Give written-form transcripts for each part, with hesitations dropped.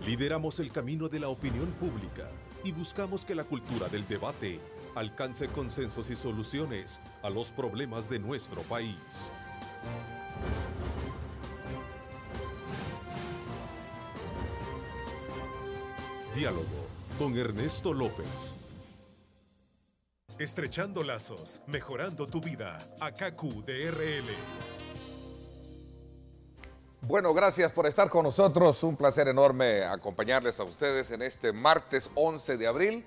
Lideramos el camino de la opinión pública y buscamos que la cultura del debate alcance consensos y soluciones a los problemas de nuestro país. Diálogo con Ernesto López. Estrechando lazos, mejorando tu vida. ACACU DRL. Bueno, gracias por estar con nosotros. Un placer enorme acompañarles a ustedes en este martes 11 de abril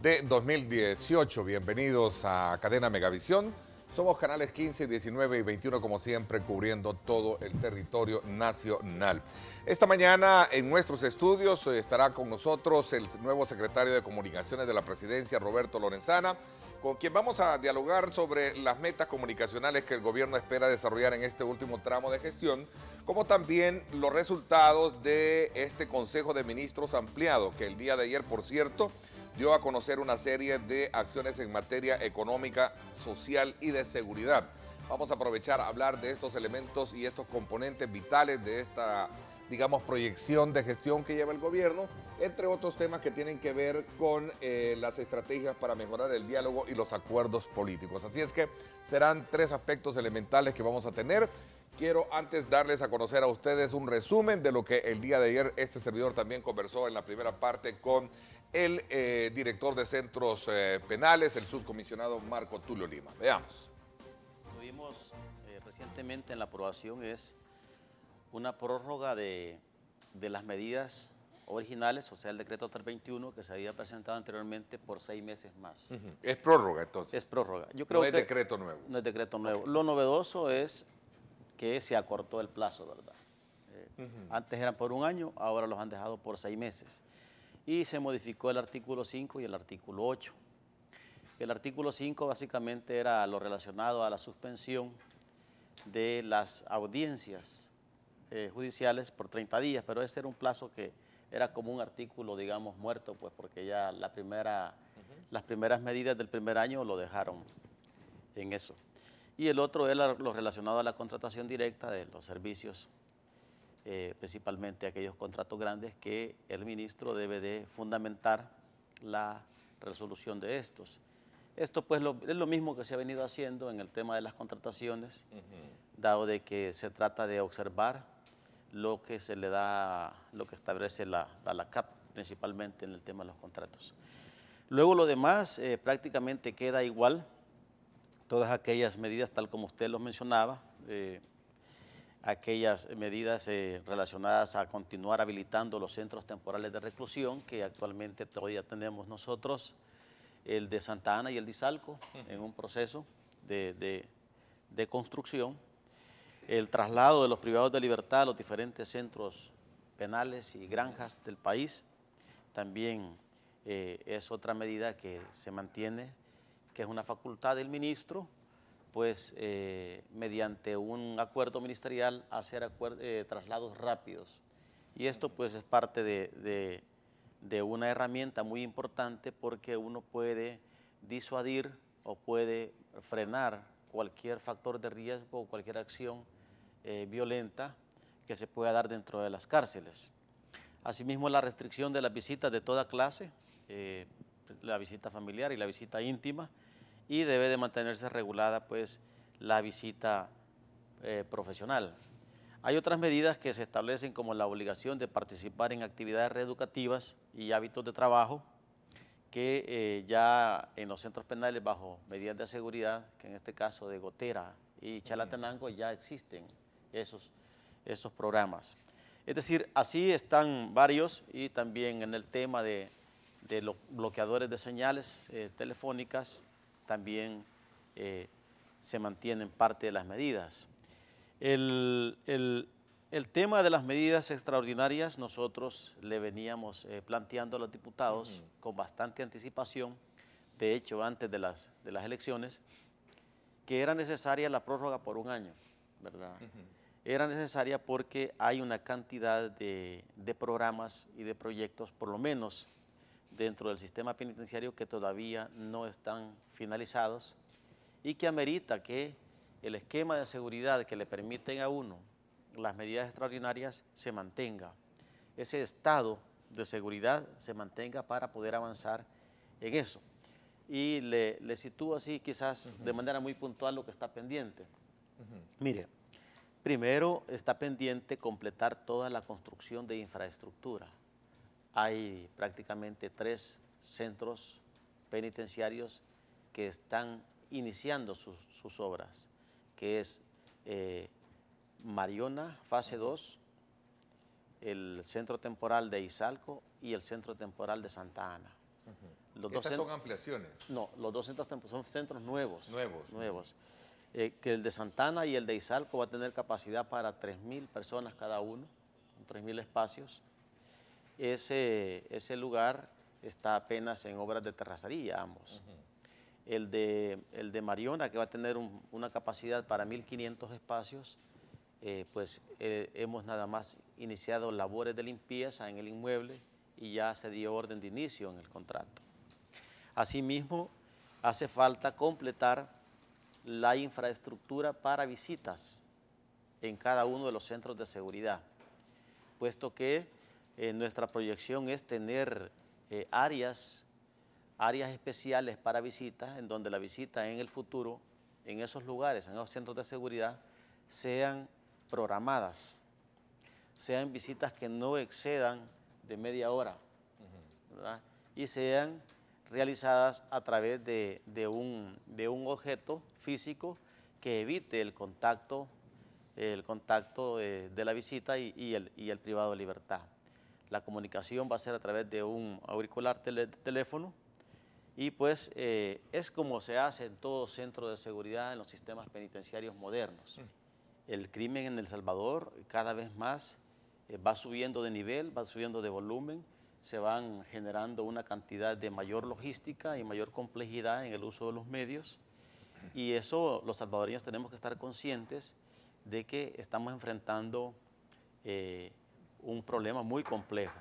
de 2018. Bienvenidos a Cadena Megavisión. Somos canales 15, 19 y 21, como siempre, cubriendo todo el territorio nacional. Esta mañana en nuestros estudios estará con nosotros el nuevo secretario de Comunicaciones de la Presidencia, Roberto Lorenzana, con quien vamos a dialogar sobre las metas comunicacionales que el gobierno espera desarrollar en este último tramo de gestión, como también los resultados de este Consejo de Ministros ampliado, que el día de ayer, por cierto, dio a conocer una serie de acciones en materia económica, social y de seguridad. Vamos a aprovechar a hablar de estos elementos y estos componentes vitales de esta, digamos, proyección de gestión que lleva el gobierno, entre otros temas que tienen que ver con las estrategias para mejorar el diálogo y los acuerdos políticos. Así es que serán tres aspectos elementales que vamos a tener. Quiero antes darles a conocer a ustedes un resumen de lo que el día de ayer este servidor también conversó en la primera parte con el director de centros penales, el subcomisionado Marco Tulio Lima. Veamos. Tuvimos recientemente en la aprobación es una prórroga de las medidas originales, o sea, el decreto 321 que se había presentado anteriormente por 6 meses más. Es prórroga entonces. Es prórroga. Yo creo no es que decreto nuevo. No es decreto nuevo. Lo novedoso es que se acortó el plazo, ¿verdad? Antes eran por 1 año, ahora los han dejado por 6 meses. Y se modificó el artículo 5 y el artículo 8. El artículo 5 básicamente era lo relacionado a la suspensión de las audiencias judiciales por 30 días, pero ese era un plazo que era como un artículo, digamos, muerto, pues porque ya las primeras medidas del primer año lo dejaron en eso. Y el otro era lo relacionado a la contratación directa de los servicios, principalmente aquellos contratos grandes que el ministro debe de fundamentar la resolución de estos. Esto pues es lo mismo que se ha venido haciendo en el tema de las contrataciones, dado de que se trata de observar lo que se le da, lo que establece la CAP, principalmente en el tema de los contratos. Luego lo demás prácticamente queda igual, todas aquellas medidas tal como usted los mencionaba, aquellas medidas relacionadas a continuar habilitando los centros temporales de reclusión que actualmente todavía tenemos nosotros, el de Santa Ana y el de Izalco, en un proceso de construcción, el traslado de los privados de libertad a los diferentes centros penales y granjas del país, también es otra medida que se mantiene, que es una facultad del ministro, pues mediante un acuerdo ministerial hacer traslados rápidos. Y esto pues es parte de una herramienta muy importante porque uno puede disuadir o puede frenar cualquier factor de riesgo o cualquier acción violenta que se pueda dar dentro de las cárceles. Asimismo, la restricción de las visitas de toda clase, la visita familiar y la visita íntima, y debe de mantenerse regulada pues la visita profesional. Hay otras medidas que se establecen como la obligación de participar en actividades reeducativas y hábitos de trabajo que ya en los centros penales bajo medidas de seguridad, que en este caso de Gotera y Chalatenango ya existen esos programas. Es decir, así están varios y también en el tema de los bloqueadores de señales telefónicas también se mantienen parte de las medidas. El tema de las medidas extraordinarias nosotros le veníamos planteando a los diputados con bastante anticipación, de hecho antes de las elecciones, que era necesaria la prórroga por 1 año, ¿verdad? Era necesaria porque hay una cantidad de programas y de proyectos, por lo menos dentro del sistema penitenciario, que todavía no están finalizados y que amerita que el esquema de seguridad que le permiten a uno las medidas extraordinarias se mantenga. Ese estado de seguridad se mantenga para poder avanzar en eso. Y le sitúo así quizás de manera muy puntual lo que está pendiente. Mire, primero está pendiente completar toda la construcción de infraestructura. Hay prácticamente 3 centros penitenciarios que están iniciando sus obras, que es Mariona, fase 2, el centro temporal de Izalco y el centro temporal de Santa Ana. ¿Estas son ampliaciones? No, los 2 centros son centros nuevos. Nuevos. Que el de Santa Ana y el de Izalco va a tener capacidad para 3.000 personas cada uno, 3.000 espacios. Ese lugar está apenas en obras de terracería, ambos. El de Mariona, que va a tener una capacidad para 1.500 espacios, hemos nada más iniciado labores de limpieza en el inmueble y ya se dio orden de inicio en el contrato. Asimismo, hace falta completar la infraestructura para visitas en cada uno de los centros de seguridad, puesto que nuestra proyección es tener áreas especiales para visitas, en donde la visita en el futuro, en esos lugares, en esos centros de seguridad, sean programadas, sean visitas que no excedan de media hora, ¿verdad? Y sean realizadas a través de un objeto físico que evite el contacto de la visita y el privado de libertad. La comunicación va a ser a través de un auricular teléfono y pues es como se hace en todo centro de seguridad en los sistemas penitenciarios modernos. El crimen en El Salvador cada vez más va subiendo de nivel, va subiendo de volumen, se van generando una cantidad de mayor logística y mayor complejidad en el uso de los medios, y eso los salvadoreños tenemos que estar conscientes de que estamos enfrentando un problema muy complejo,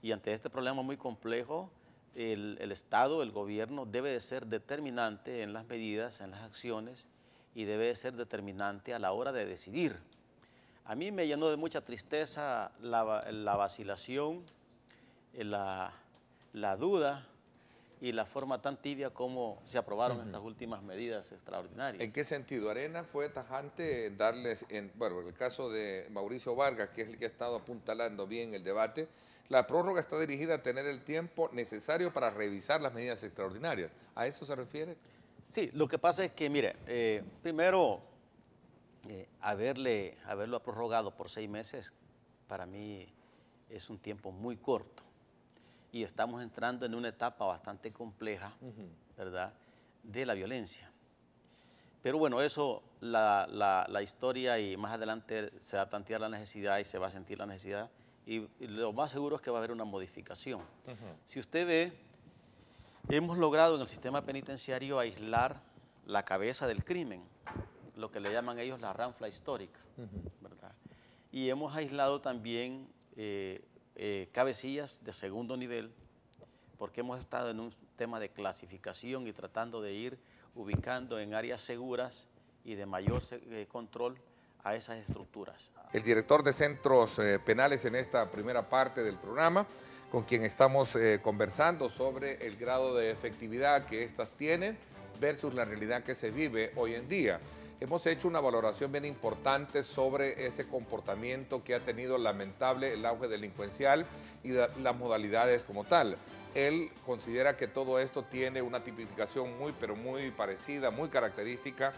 y ante este problema muy complejo el Estado, el gobierno debe de ser determinante en las medidas, en las acciones, y debe de ser determinante a la hora de decidir. A mí me llenó de mucha tristeza la vacilación, la duda y la forma tan tibia como se aprobaron estas últimas medidas extraordinarias. ¿En qué sentido? Arena fue tajante en darles, bueno, en el caso de Mauricio Vargas, que es el que ha estado apuntalando bien el debate, la prórroga está dirigida a tener el tiempo necesario para revisar las medidas extraordinarias. ¿A eso se refiere? Sí, lo que pasa es que, mire, primero, haberlo prorrogado por 6 meses, para mí es un tiempo muy corto. Y estamos entrando en una etapa bastante compleja, ¿verdad?, de la violencia. Pero bueno, eso, la historia, y más adelante se va a plantear la necesidad y se va a sentir la necesidad, y lo más seguro es que va a haber una modificación. Si usted ve, hemos logrado en el sistema penitenciario aislar la cabeza del crimen, lo que le llaman ellos la ranfla histórica, ¿verdad? Y hemos aislado también cabecillas de segundo nivel, porque hemos estado en un tema de clasificación y tratando de ir ubicando en áreas seguras y de mayor control a esas estructuras. El director de centros penales en esta primera parte del programa, con quien estamos conversando sobre el grado de efectividad que éstas tienen versus la realidad que se vive hoy en día. Hemos hecho una valoración bien importante sobre ese comportamiento que ha tenido lamentable el auge delincuencial y las modalidades como tal. Él considera que todo esto tiene una tipificación pero muy parecida, muy característica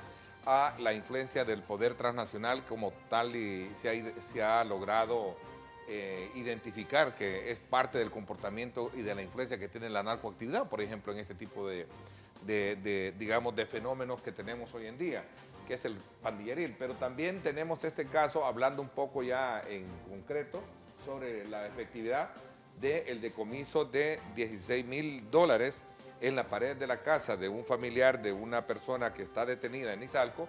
a la influencia del poder transnacional como tal, y se ha logrado identificar que es parte del comportamiento y de la influencia que tiene la narcoactividad, por ejemplo, en este tipo digamos, de fenómenos que tenemos hoy en día, que es el pandilleril. Pero también tenemos este caso, hablando un poco ya en concreto sobre la efectividad del decomiso de $16,000 en la pared de la casa de un familiar de una persona que está detenida en Izalco.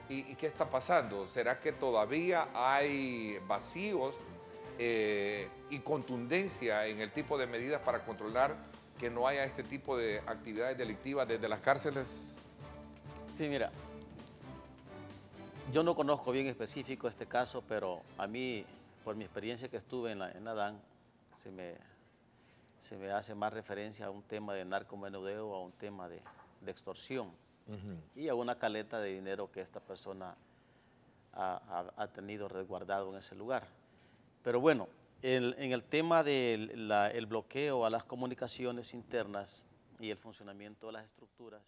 ¿Y qué está pasando? ¿Será que todavía hay vacíos y contundencia en el tipo de medidas para controlar que no haya este tipo de actividades delictivas desde las cárceles? Sí, mira, yo no conozco bien específico este caso, pero a mí, por mi experiencia que estuve en la DAN, se me hace más referencia a un tema de narcomenudeo o a un tema de extorsión y a una caleta de dinero que esta persona ha tenido resguardado en ese lugar. Pero bueno, en el tema del bloqueo a las comunicaciones internas y el funcionamiento de las estructuras,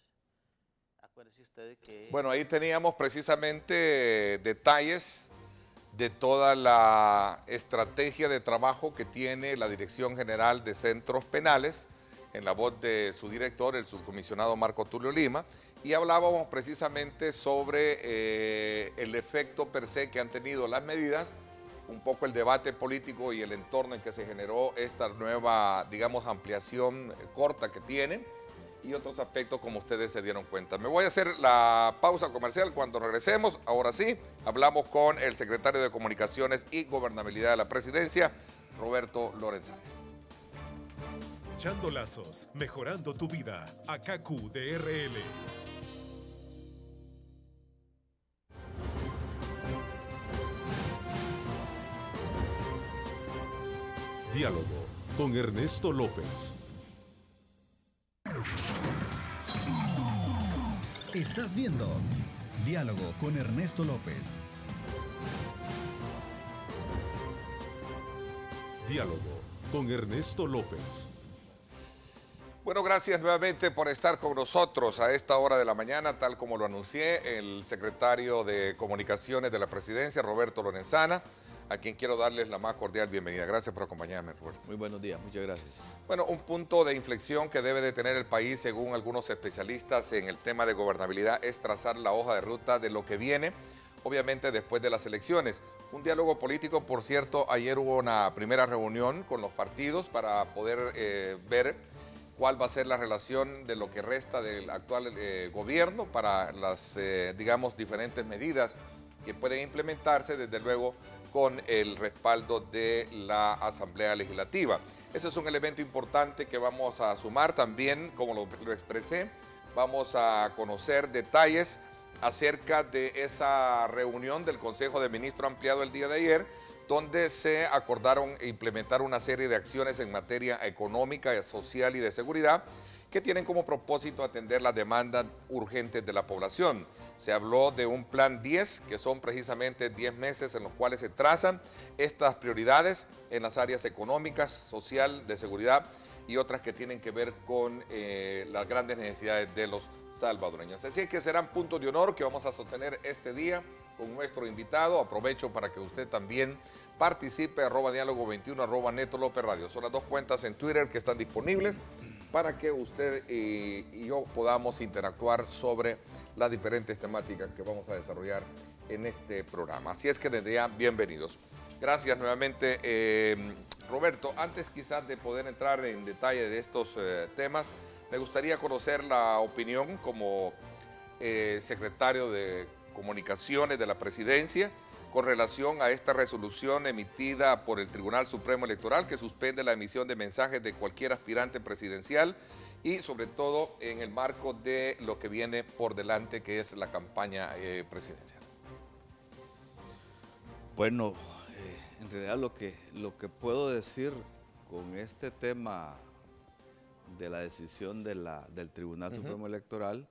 acuérdense ustedes que... Bueno, ahí teníamos precisamente detalles de toda la estrategia de trabajo que tiene la Dirección General de Centros Penales, en la voz de su director, el subcomisionado Marco Tulio Lima, y hablábamos precisamente sobre el efecto per se que han tenido las medidas, un poco el debate político y el entorno en que se generó esta nueva, digamos, ampliación corta que tiene, y otros aspectos como ustedes se dieron cuenta. Me voy a hacer la pausa comercial. Cuando regresemos, ahora sí, hablamos con el secretario de Comunicaciones y Gobernabilidad de la Presidencia, Roberto Lorenzana. Echando lazos, mejorando tu vida. ACACU DRL. Diálogo con Ernesto López. Estás viendo Diálogo con Ernesto López. Diálogo con Ernesto López. Bueno, gracias nuevamente por estar con nosotros a esta hora de la mañana, tal como lo anuncié, el secretario de Comunicaciones de la Presidencia, Roberto Lorenzana, a quien quiero darles la más cordial bienvenida. Gracias por acompañarme, Roberto. Muy buenos días, muchas gracias. Bueno, un punto de inflexión que debe de tener el país, según algunos especialistas en el tema de gobernabilidad, es trazar la hoja de ruta de lo que viene, obviamente después de las elecciones. Un diálogo político, por cierto, ayer hubo una primera reunión con los partidos para poder ver cuál va a ser la relación de lo que resta del actual gobierno para las, digamos, diferentes medidas que pueden implementarse, desde luego, con el respaldo de la Asamblea Legislativa. Ese es un elemento importante que vamos a sumar también, como lo expresé, vamos a conocer detalles acerca de esa reunión del Consejo de Ministros ampliado el día de ayer, donde se acordaron implementar una serie de acciones en materia económica, social y de seguridad que tienen como propósito atender las demandas urgentes de la población. Se habló de un plan 10, que son precisamente 10 meses en los cuales se trazan estas prioridades en las áreas económicas, social, de seguridad y otras que tienen que ver con las grandes necesidades de los salvadoreños. Así es que serán puntos de honor que vamos a sostener este día con nuestro invitado. Aprovecho para que usted también participe, @diálogo21, @Neto López Radio. Son las dos cuentas en Twitter que están disponibles para que usted y yo podamos interactuar sobre las diferentes temáticas que vamos a desarrollar en este programa. Así es que desde ya, bienvenidos. Gracias nuevamente, Roberto. Antes quizás de poder entrar en detalle de estos temas, me gustaría conocer la opinión como secretario de Comunicaciones de la Presidencia con relación a esta resolución emitida por el Tribunal Supremo Electoral que suspende la emisión de mensajes de cualquier aspirante presidencial y sobre todo en el marco de lo que viene por delante, que es la campaña presidencial. Bueno, en realidad lo que puedo decir con este tema de la decisión del Tribunal Supremo Electoral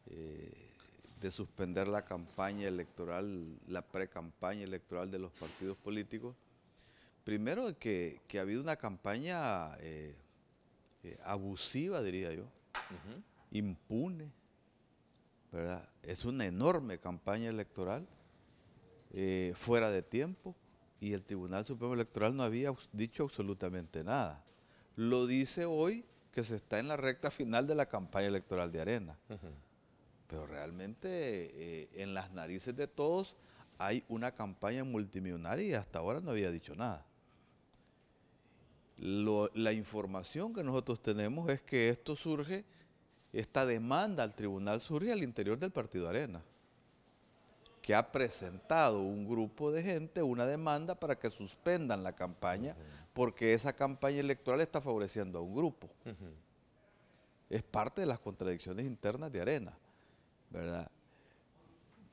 de suspender la campaña electoral, la pre-campaña electoral de los partidos políticos. Primero que ha habido una campaña abusiva, diría yo, impune, ¿verdad? Es una enorme campaña electoral, fuera de tiempo, y el Tribunal Supremo Electoral no había dicho absolutamente nada. Lo dice hoy que se está en la recta final de la campaña electoral de Arena. Pero realmente en las narices de todos hay una campaña multimillonaria y hasta ahora no había dicho nada. La información que nosotros tenemos es que esto surge, esta demanda al tribunal surge al interior del Partido Arena, que ha presentado un grupo de gente una demanda para que suspendan la campaña porque esa campaña electoral está favoreciendo a un grupo. Es parte de las contradicciones internas de Arena, ¿verdad?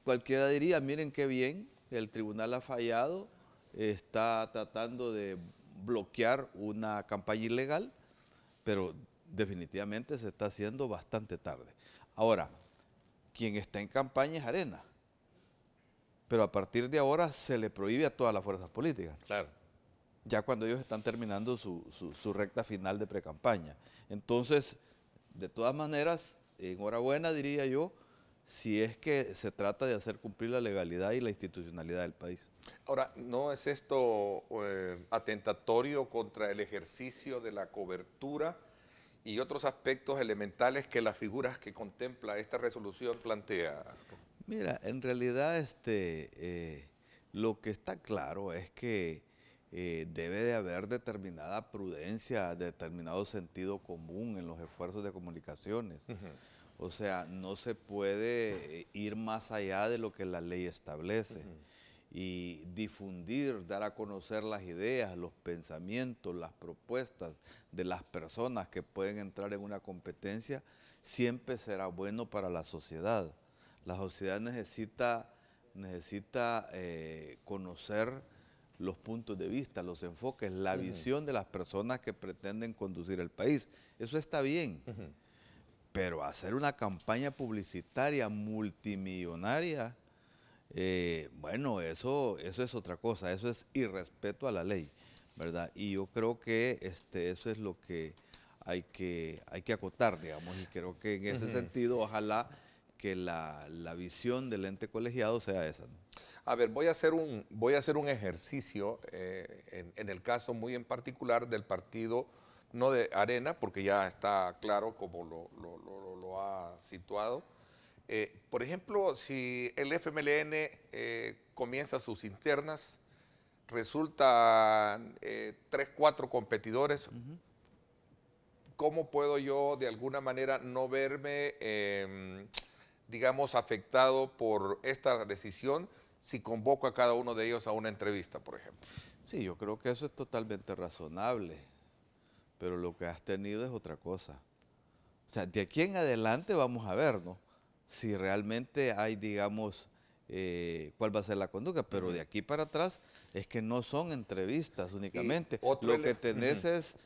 Cualquiera diría, miren qué bien, el tribunal ha fallado, está tratando de bloquear una campaña ilegal, pero definitivamente se está haciendo bastante tarde. Ahora, quien está en campaña es Arena, pero a partir de ahora se le prohíbe a todas las fuerzas políticas. Claro. Ya cuando ellos están terminando su recta final de precampaña. Entonces, de todas maneras, enhorabuena diría yo, si es que se trata de hacer cumplir la legalidad y la institucionalidad del país. Ahora, ¿no es esto atentatorio contra el ejercicio de la cobertura y otros aspectos elementales que las figuras que contempla esta resolución plantea? Mira, en realidad lo que está claro es que debe de haber determinada prudencia, determinado sentido común en los esfuerzos de comunicaciones. O sea, no se puede ir más allá de lo que la ley establece. Y difundir, dar a conocer las ideas, los pensamientos, las propuestas de las personas que pueden entrar en una competencia, siempre será bueno para la sociedad. La sociedad necesita conocer los puntos de vista, los enfoques, la visión de las personas que pretenden conducir el país. Eso está bien. Pero hacer una campaña publicitaria multimillonaria, bueno, eso es otra cosa, eso es irrespeto a la ley, ¿verdad? Y yo creo que eso es lo que hay que acotar, digamos, y creo que en ese sentido, ojalá que la visión del ente colegiado sea esa, ¿no? A ver, voy a hacer un ejercicio en el caso muy en particular del partido, no de Arena, porque ya está claro como lo ha situado. Por ejemplo, si el FMLN comienza sus internas, resultan 3, 4 competidores, ¿cómo puedo yo de alguna manera no verme, digamos, afectado por esta decisión si convoco a cada uno de ellos a una entrevista, por ejemplo? Sí, yo creo que eso es totalmente razonable, pero lo que has tenido es otra cosa. O sea, de aquí en adelante vamos a ver, ¿no? Si realmente hay, digamos, cuál va a ser la conducta, pero de aquí para atrás es que no son entrevistas únicamente. Lo que tenés es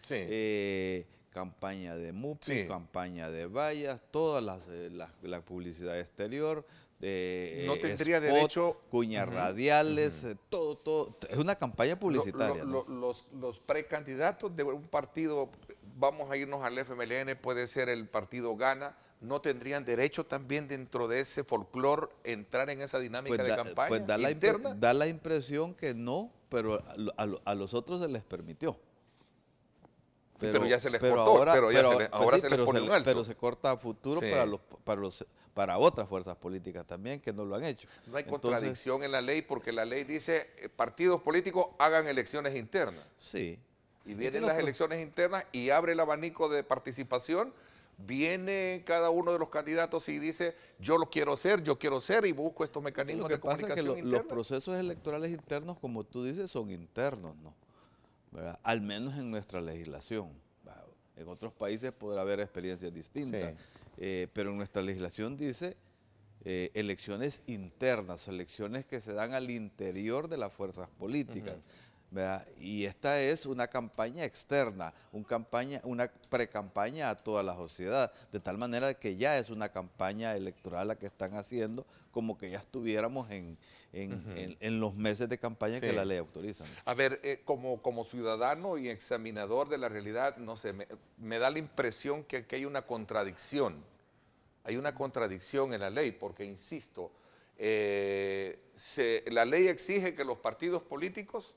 campaña de MUPI, campaña de vallas, toda la publicidad exterior, no tendría spot, derecho, cuñas radiales, todo, es una campaña publicitaria. ¿No? Los precandidatos de un partido, vamos a irnos al FMLN, puede ser el partido Gana, ¿no tendrían derecho también dentro de ese folclore entrar en esa dinámica de campaña pues interna? Da la impresión que no, pero a los otros se les permitió. Pero ya se les cortó, ahora se les pone un alto. Pero se corta a futuro para otras fuerzas políticas también que no lo han hecho. No hay contradicción en la ley porque la ley dice partidos políticos hagan elecciones internas. Sí. Y vienen las elecciones internas y abre el abanico de participación. Viene cada uno de los candidatos y dice, yo quiero ser y busco estos mecanismos de comunicación interna. Los procesos electorales internos, como tú dices, son internos, ¿no? ¿Verdad? Al menos en nuestra legislación. En otros países podrá haber experiencias distintas, pero en nuestra legislación dice elecciones internas, elecciones que se dan al interior de las fuerzas políticas. ¿Verdad? Y esta es una campaña externa, una pre-campaña a toda la sociedad, de tal manera que ya es una campaña electoral la que están haciendo, como que ya estuviéramos en los meses de campaña que la ley autoriza, ¿no? A ver, como ciudadano y examinador de la realidad, no sé, me da la impresión que aquí hay una contradicción. Hay una contradicción en la ley, porque, insisto, la ley exige que los partidos políticos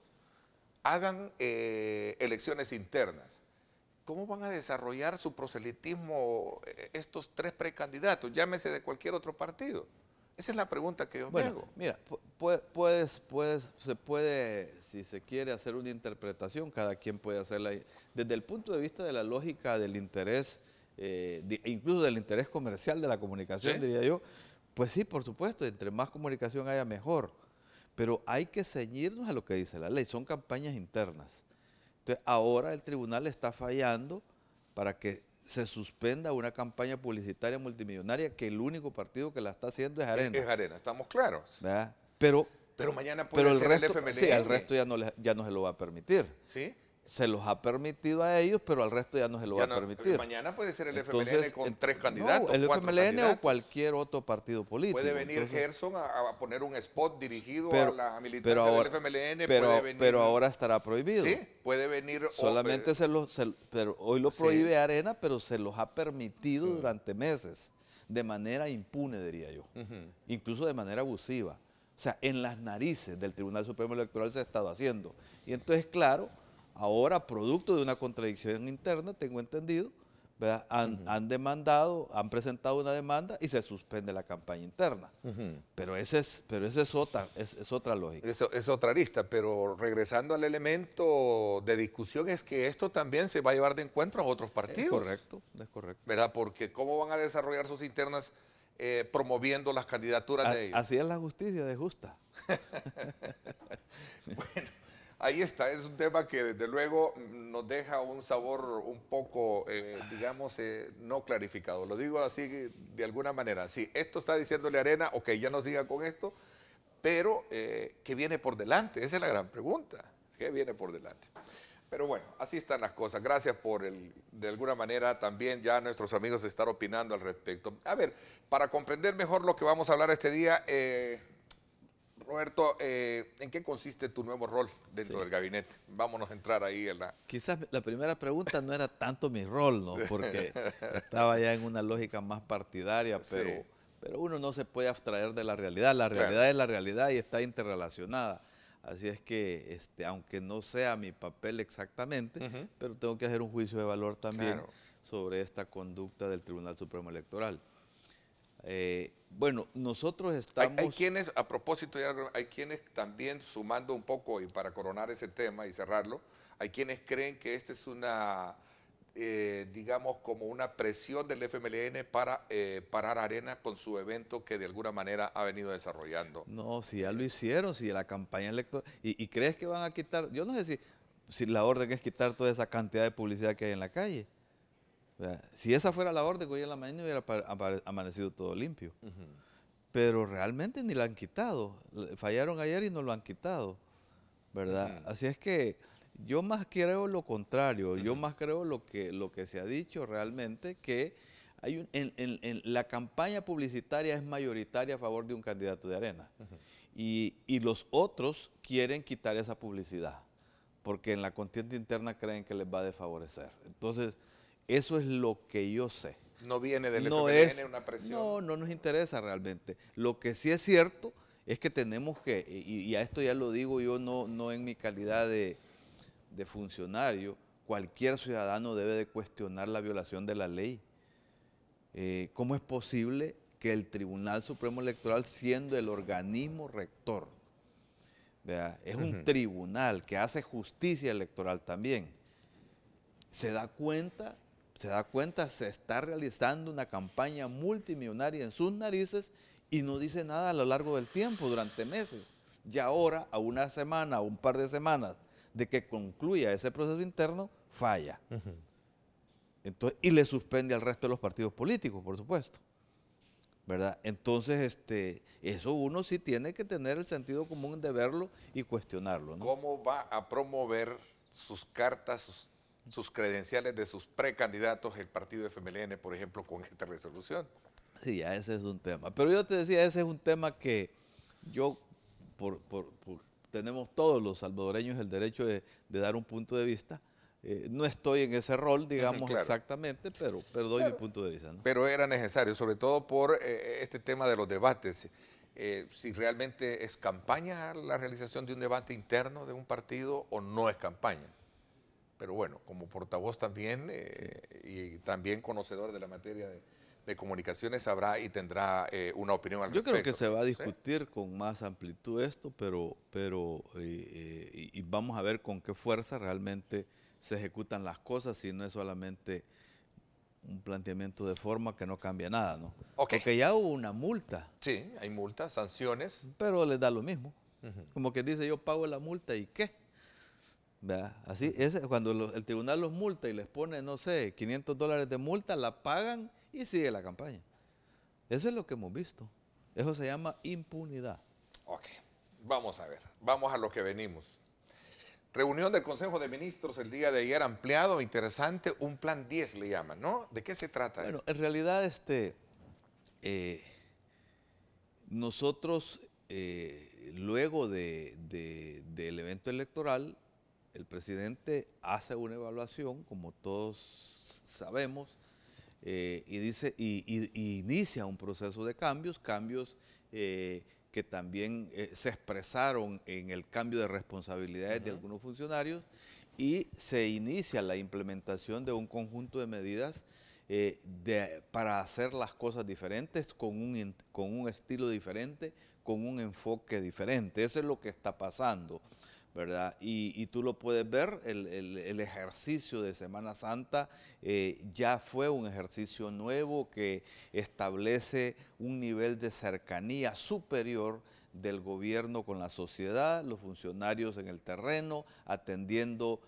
hagan elecciones internas. ¿Cómo van a desarrollar su proselitismo estos 3 precandidatos? Llámese de cualquier otro partido. Esa es la pregunta que yo me hago. Mira, se puede, si se quiere hacer una interpretación, cada quien puede hacerla. Desde el punto de vista de la lógica del interés, incluso del interés comercial de la comunicación, diría yo, pues sí, por supuesto, entre más comunicación haya, mejor. Pero hay que ceñirnos a lo que dice la ley, son campañas internas. Entonces, ahora el tribunal está fallando para que se suspenda una campaña publicitaria multimillonaria que el único partido que la está haciendo es Arena. Es Arena, estamos claros. ¿Verdad? Pero mañana puede ser el FMLN. Sí, al resto ya no se lo va a permitir. ¿Sí? se los ha permitido a ellos, pero al resto ya no se lo va a permitir. Mañana puede ser el Entonces, FMLN con 3 candidatos, no, el 4 FMLN candidatos. o cualquier otro partido político. Puede venir Gerson a poner un spot dirigido a la militancia pero ahora, del FMLN. pero ahora estará prohibido. Sí, puede venir. Solamente pero hoy lo prohíbe Arena, pero se los ha permitido durante meses, de manera impune, diría yo, incluso de manera abusiva. O sea, en las narices del Tribunal Supremo Electoral se ha estado haciendo. Y entonces, claro, ahora, producto de una contradicción interna, tengo entendido, ¿verdad? Han demandado, han presentado una demanda y se suspende la campaña interna. Pero esa es otra lógica. Eso es otra arista, pero regresando al elemento de discusión es que esto también se va a llevar de encuentro a otros partidos. Es correcto. ¿Verdad? Porque ¿cómo van a desarrollar sus internas promoviendo las candidaturas de ellos? Así es la justicia de justa. Bueno, ahí está, es un tema que desde luego nos deja un sabor un poco, digamos, no clarificado. Lo digo así de alguna manera. Si esto está diciéndole Arena, ok, ya no siga con esto, pero ¿qué viene por delante? Esa es la gran pregunta. ¿Qué viene por delante? Pero bueno, así están las cosas. Gracias por de alguna manera también ya nuestros amigos estar opinando al respecto. A ver, para comprender mejor lo que vamos a hablar este día, Roberto, ¿en qué consiste tu nuevo rol dentro del gabinete? Vámonos a entrar ahí en la... Quizás la primera pregunta no era tanto mi rol, ¿no? Porque estaba ya en una lógica más partidaria, pero uno no se puede abstraer de la realidad. La realidad es la realidad y está interrelacionada. Así es que, aunque no sea mi papel exactamente, pero tengo que hacer un juicio de valor también sobre esta conducta del Tribunal Supremo Electoral. Bueno, nosotros estamos... Hay quienes, a propósito, hay quienes también, sumando un poco y para coronar ese tema y cerrarlo, hay quienes creen que esta es una, digamos, como una presión del FMLN para parar Arena con su evento que de alguna manera ha venido desarrollando. No, si ya lo hicieron, si la campaña electoral... ¿Y crees que van a quitar? Yo no sé si la orden es quitar toda esa cantidad de publicidad que hay en la calle. Si esa fuera la orden, hoy en la mañana hubiera amanecido todo limpio. Pero realmente ni la han quitado. Fallaron ayer y no lo han quitado, ¿verdad? Así es que yo más creo lo contrario. Yo más creo lo que se ha dicho realmente, que hay en la campaña publicitaria es mayoritaria a favor de un candidato de Arena. Y los otros quieren quitar esa publicidad, porque en la contienda interna creen que les va a desfavorecer. Entonces, eso es lo que yo sé. ¿No viene del FMLN una presión? No nos interesa realmente. Lo que sí es cierto es que tenemos que, y a esto ya lo digo yo no en mi calidad de funcionario, cualquier ciudadano debe de cuestionar la violación de la ley. ¿Cómo es posible que el Tribunal Supremo Electoral, siendo el organismo rector, es un tribunal que hace justicia electoral también, se da cuenta, se está realizando una campaña multimillonaria en sus narices y no dice nada a lo largo del tiempo, durante meses? Y ahora, a una semana o un par de semanas de que concluya ese proceso interno, falla. Entonces, y le suspende al resto de los partidos políticos, por supuesto, ¿verdad? Entonces, eso uno sí tiene que tener el sentido común de verlo y cuestionarlo, ¿no? ¿Cómo va a promover sus cartas, sus credenciales de sus precandidatos el partido FMLN, por ejemplo, con esta resolución? Sí, ya ese es un tema. Pero yo te decía, ese es un tema que yo, tenemos todos los salvadoreños el derecho de dar un punto de vista. No estoy en ese rol, digamos, exactamente, pero doy mi punto de vista, ¿no? Pero era necesario, sobre todo por este tema de los debates. Si realmente es campaña la realización de un debate interno de un partido o no es campaña. Pero bueno, como portavoz también y también conocedor de la materia de comunicaciones, sabrá y tendrá una opinión al respecto. Yo creo que se va a discutir con más amplitud esto, pero vamos a ver con qué fuerza realmente se ejecutan las cosas, y no es solamente un planteamiento de forma que no cambia nada, ¿no? Porque ya hubo una multa. Sí, hay multas, sanciones. Pero les da lo mismo. Como que dice, yo pago la multa y ¿qué? ¿Verdad? Así es, cuando el tribunal los multa y les pone, no sé, $500 de multa, la pagan y sigue la campaña. Eso es lo que hemos visto. Eso se llama impunidad. Ok, vamos a ver, vamos a lo que venimos. Reunión del Consejo de Ministros el día de ayer, ampliado, interesante, un plan 10 le llaman, ¿no? ¿De qué se trata Bueno, esto? en realidad nosotros, luego del evento electoral, el presidente hace una evaluación, como todos sabemos, y inicia un proceso de cambios que también se expresaron en el cambio de responsabilidades de algunos funcionarios, y se inicia la implementación de un conjunto de medidas para hacer las cosas diferentes, con un estilo diferente, con un enfoque diferente. Eso es lo que está pasando, ¿verdad? Y tú lo puedes ver, el ejercicio de Semana Santa ya fue un ejercicio nuevo que establece un nivel de cercanía superior del gobierno con la sociedad, los funcionarios en el terreno, atendiendo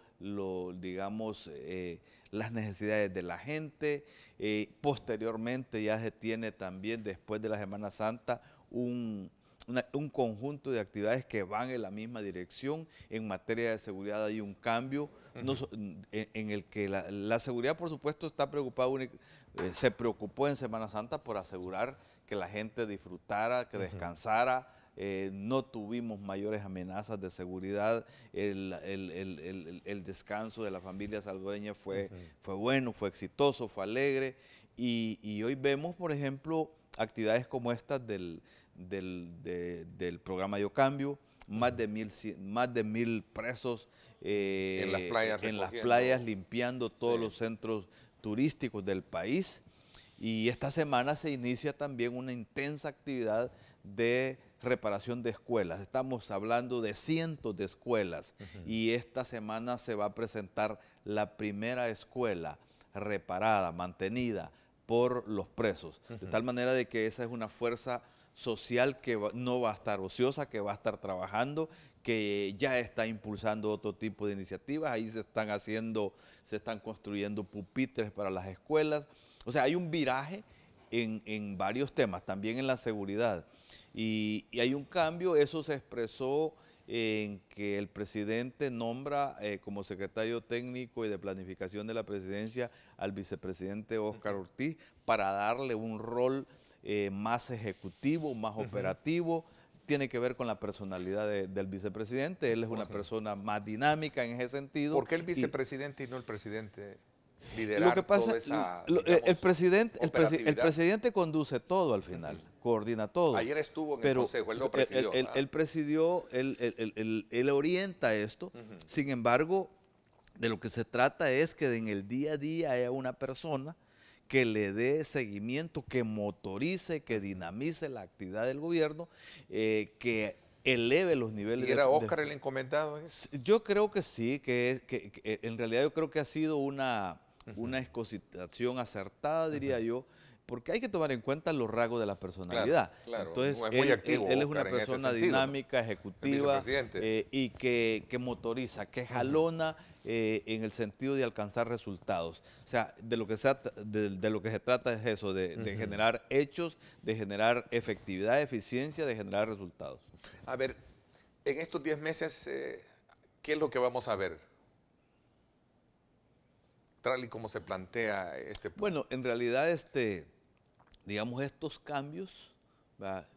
las necesidades de la gente. Posteriormente ya se tiene también, después de la Semana Santa, un conjunto de actividades que van en la misma dirección. En materia de seguridad hay un cambio en el que la seguridad, por supuesto, está preocupada, se preocupó en Semana Santa por asegurar que la gente disfrutara, que descansara. No tuvimos mayores amenazas de seguridad. El descanso de la familia salvadoreña fue bueno, fue exitoso, fue alegre. Y hoy vemos, por ejemplo, actividades como estas del programa Yo Cambio, más de 1,000 presos En las playas limpiando todos los centros turísticos del país. Y esta semana se inicia también una intensa actividad de reparación de escuelas. Estamos hablando de cientos de escuelas, y esta semana se va a presentar la primera escuela reparada, mantenida por los presos. De tal manera de que esa es una fuerza social que no va a estar ociosa, que va a estar trabajando, que ya está impulsando otro tipo de iniciativas. Ahí se están construyendo pupitres para las escuelas. O sea, hay un viraje en varios temas, también en la seguridad. Y hay un cambio. Eso se expresó en que el presidente nombra como secretario técnico y de planificación de la presidencia al vicepresidente Óscar Ortiz, para darle un rol más ejecutivo, más operativo. Tiene que ver con la personalidad del vicepresidente. Él es una persona más dinámica en ese sentido. ¿Por qué el vicepresidente y no el presidente liderar lo que pasa, toda esa, el presidente conduce todo al final, coordina todo. Ayer estuvo en el Consejo, él lo presidió. Él presidió, él orienta esto. Sin embargo, de lo que se trata es que en el día a día haya una persona que le dé seguimiento, que motorice, que dinamice la actividad del gobierno, que eleve los niveles. ¿Y era Óscar el encomendado? Yo creo que sí, que en realidad yo creo que ha sido una excitación acertada, diría yo, porque hay que tomar en cuenta los rasgos de la personalidad. Claro, Entonces, es muy activo, él es una Óscar, en ese persona sentido, dinámica, ejecutiva, y que motoriza, que jalona en el sentido de alcanzar resultados. O sea, de lo que se trata es eso, de generar hechos, de generar efectividad, eficiencia, de generar resultados. A ver, en estos 10 meses, ¿qué es lo que vamos a ver? Tal y como se plantea este punto. Bueno, en realidad, digamos, estos cambios, ¿va?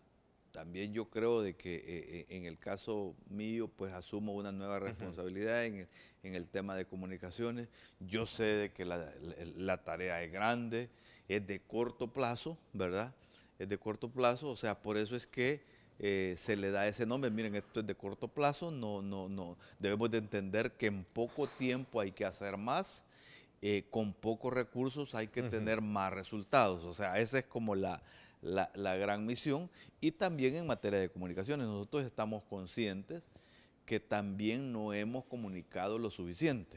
También yo creo de que en el caso mío, pues asumo una nueva responsabilidad en el tema de comunicaciones. Yo sé de que la tarea es grande, es de corto plazo, ¿verdad? Es de corto plazo, o sea, por eso es que se le da ese nombre. Miren, esto es de corto plazo, no. Debemos de entender que en poco tiempo hay que hacer más. Con pocos recursos hay que tener más resultados. O sea, esa es como la gran misión. Y también en materia de comunicaciones, nosotros estamos conscientes que también no hemos comunicado lo suficiente.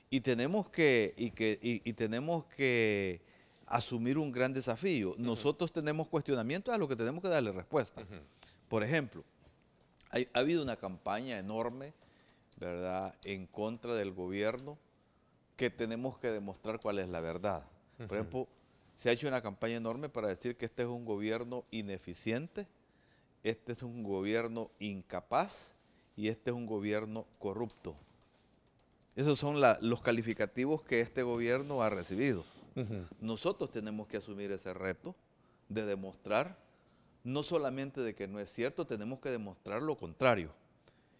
Y tenemos que asumir un gran desafío. Nosotros tenemos cuestionamientos a los que tenemos que darle respuesta. Por ejemplo, ha habido una campaña enorme, ¿verdad?, en contra del gobierno, que tenemos que demostrar cuál es la verdad. Por ejemplo, se ha hecho una campaña enorme para decir que este es un gobierno ineficiente, este es un gobierno incapaz y este es un gobierno corrupto. Esos son los calificativos que este gobierno ha recibido. Nosotros tenemos que asumir ese reto de demostrar, no solamente de que no es cierto, tenemos que demostrar lo contrario.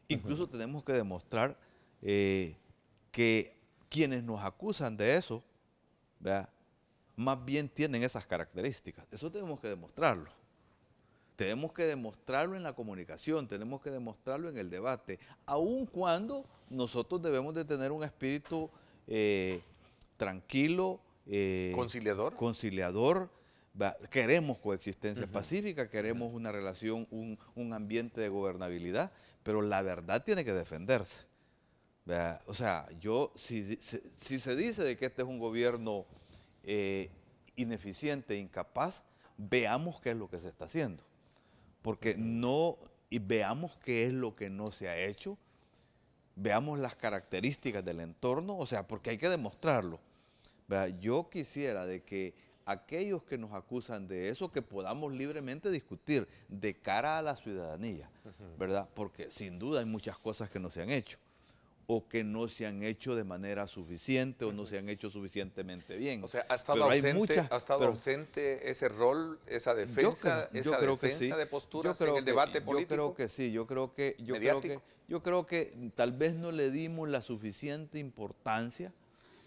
Incluso tenemos que demostrar que quienes nos acusan de eso, ¿verdad?, más bien tienen esas características. Eso tenemos que demostrarlo. Tenemos que demostrarlo en la comunicación, tenemos que demostrarlo en el debate, aun cuando nosotros debemos de tener un espíritu tranquilo, conciliador. Queremos coexistencia pacífica, queremos una relación, un ambiente de gobernabilidad, pero la verdad tiene que defenderse. O sea, si se dice de que este es un gobierno ineficiente, incapaz, veamos qué es lo que se está haciendo. Porque y veamos qué es lo que no se ha hecho, veamos las características del entorno, o sea, porque hay que demostrarlo. Yo quisiera de que aquellos que nos acusan de eso, que podamos libremente discutir de cara a la ciudadanía, ¿verdad? Porque sin duda hay muchas cosas que no se han hecho, o que no se han hecho de manera suficiente, o no se han hecho suficientemente bien. O sea, ¿ha estado ausente ese rol, esa defensa, de posturas en el debate político? Yo creo que sí, yo creo que tal vez no le dimos la suficiente importancia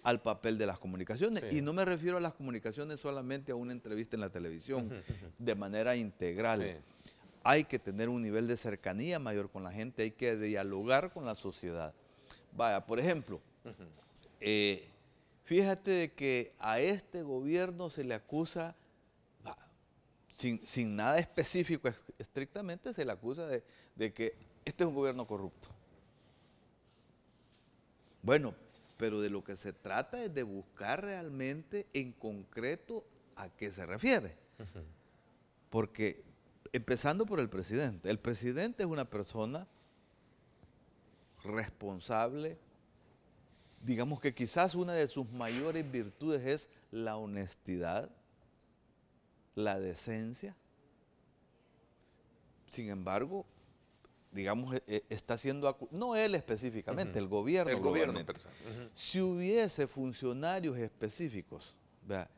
al papel de las comunicaciones. Sí. Y no me refiero a las comunicaciones solamente a una entrevista en la televisión, de manera integral. Sí. Hay que tener un nivel de cercanía mayor con la gente, hay que dialogar con la sociedad. Vaya, por ejemplo, fíjate de que a este gobierno se le acusa, sin nada específico estrictamente, se le acusa de que este es un gobierno corrupto. Bueno, pero de lo que se trata es de buscar realmente en concreto a qué se refiere. Porque, empezando por el presidente es una persona responsable, digamos que quizás una de sus mayores virtudes es la honestidad, la decencia. Sin embargo, digamos, está siendo, no él específicamente, el gobierno. El gobierno. Si hubiese funcionarios específicos, ¿verdad?,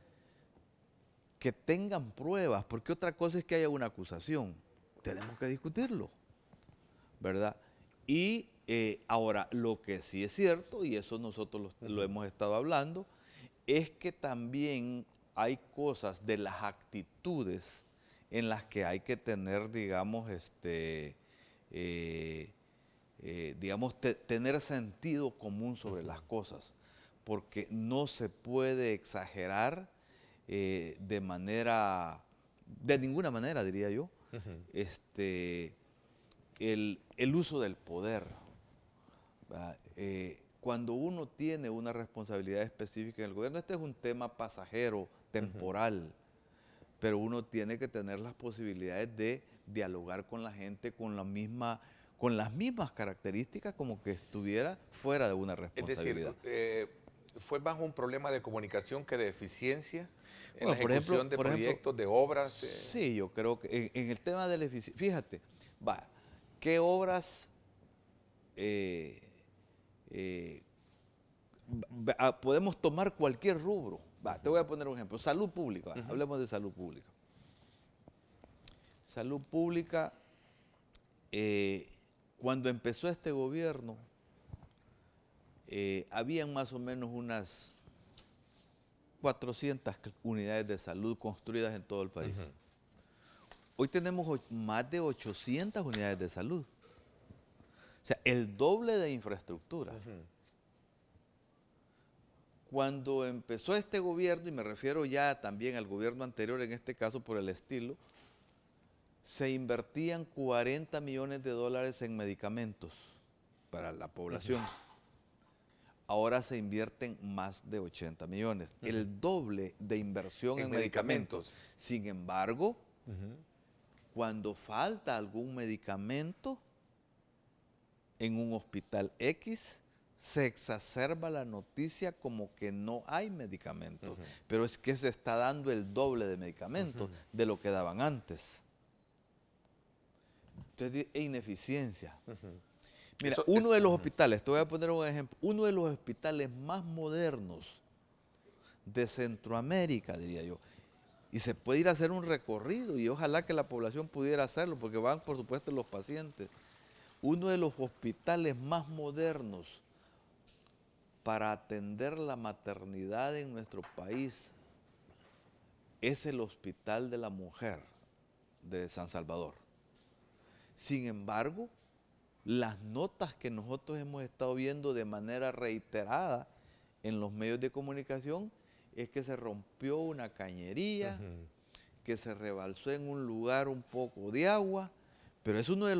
que tengan pruebas, porque otra cosa es que haya una acusación, tenemos que discutirlo, ¿verdad? Y ahora, lo que sí es cierto, y eso nosotros lo hemos estado hablando, es que también hay cosas de las actitudes en las que hay que tener, digamos, tener sentido común sobre las cosas, porque no se puede exagerar de ninguna manera, diría yo, el uso del poder. Cuando uno tiene una responsabilidad específica en el gobierno, este es un tema pasajero, temporal, pero uno tiene que tener las posibilidades de dialogar con la gente con las mismas características como que estuviera fuera de una responsabilidad. Es decir, ¿fue más un problema de comunicación que de eficiencia en la ejecución de proyectos, de obras? Sí, yo creo que en el tema de la eficiencia, fíjate, ¿qué obras podemos tomar cualquier rubro? Te voy a poner un ejemplo, salud pública, hablemos de salud pública. Salud pública, cuando empezó este gobierno, habían más o menos unas 400 unidades de salud construidas en todo el país. Hoy tenemos más de 800 unidades de salud. O sea, el doble de infraestructura. Cuando empezó este gobierno, y me refiero ya también al gobierno anterior, en este caso por el estilo, se invertían 40 millones de dólares en medicamentos para la población. Ahora se invierten más de 80 millones, el doble de inversión en medicamentos. Sin embargo, cuando falta algún medicamento en un hospital X, se exacerba la noticia como que no hay medicamentos, pero es que se está dando el doble de medicamentos de lo que daban antes. Entonces, es ineficiencia. Mira, Eso uno es- de los hospitales, te voy a poner un ejemplo, uno de los hospitales más modernos de Centroamérica, diría yo, y se puede ir a hacer un recorrido y ojalá que la población pudiera hacerlo, porque van, por supuesto, los pacientes. Uno de los hospitales más modernos para atender la maternidad en nuestro país es el Hospital de la Mujer de San Salvador. Sin embargo, las notas que nosotros hemos estado viendo de manera reiterada en los medios de comunicación es que se rompió una cañería, que se rebalsó en un lugar un poco de agua, pero es uno de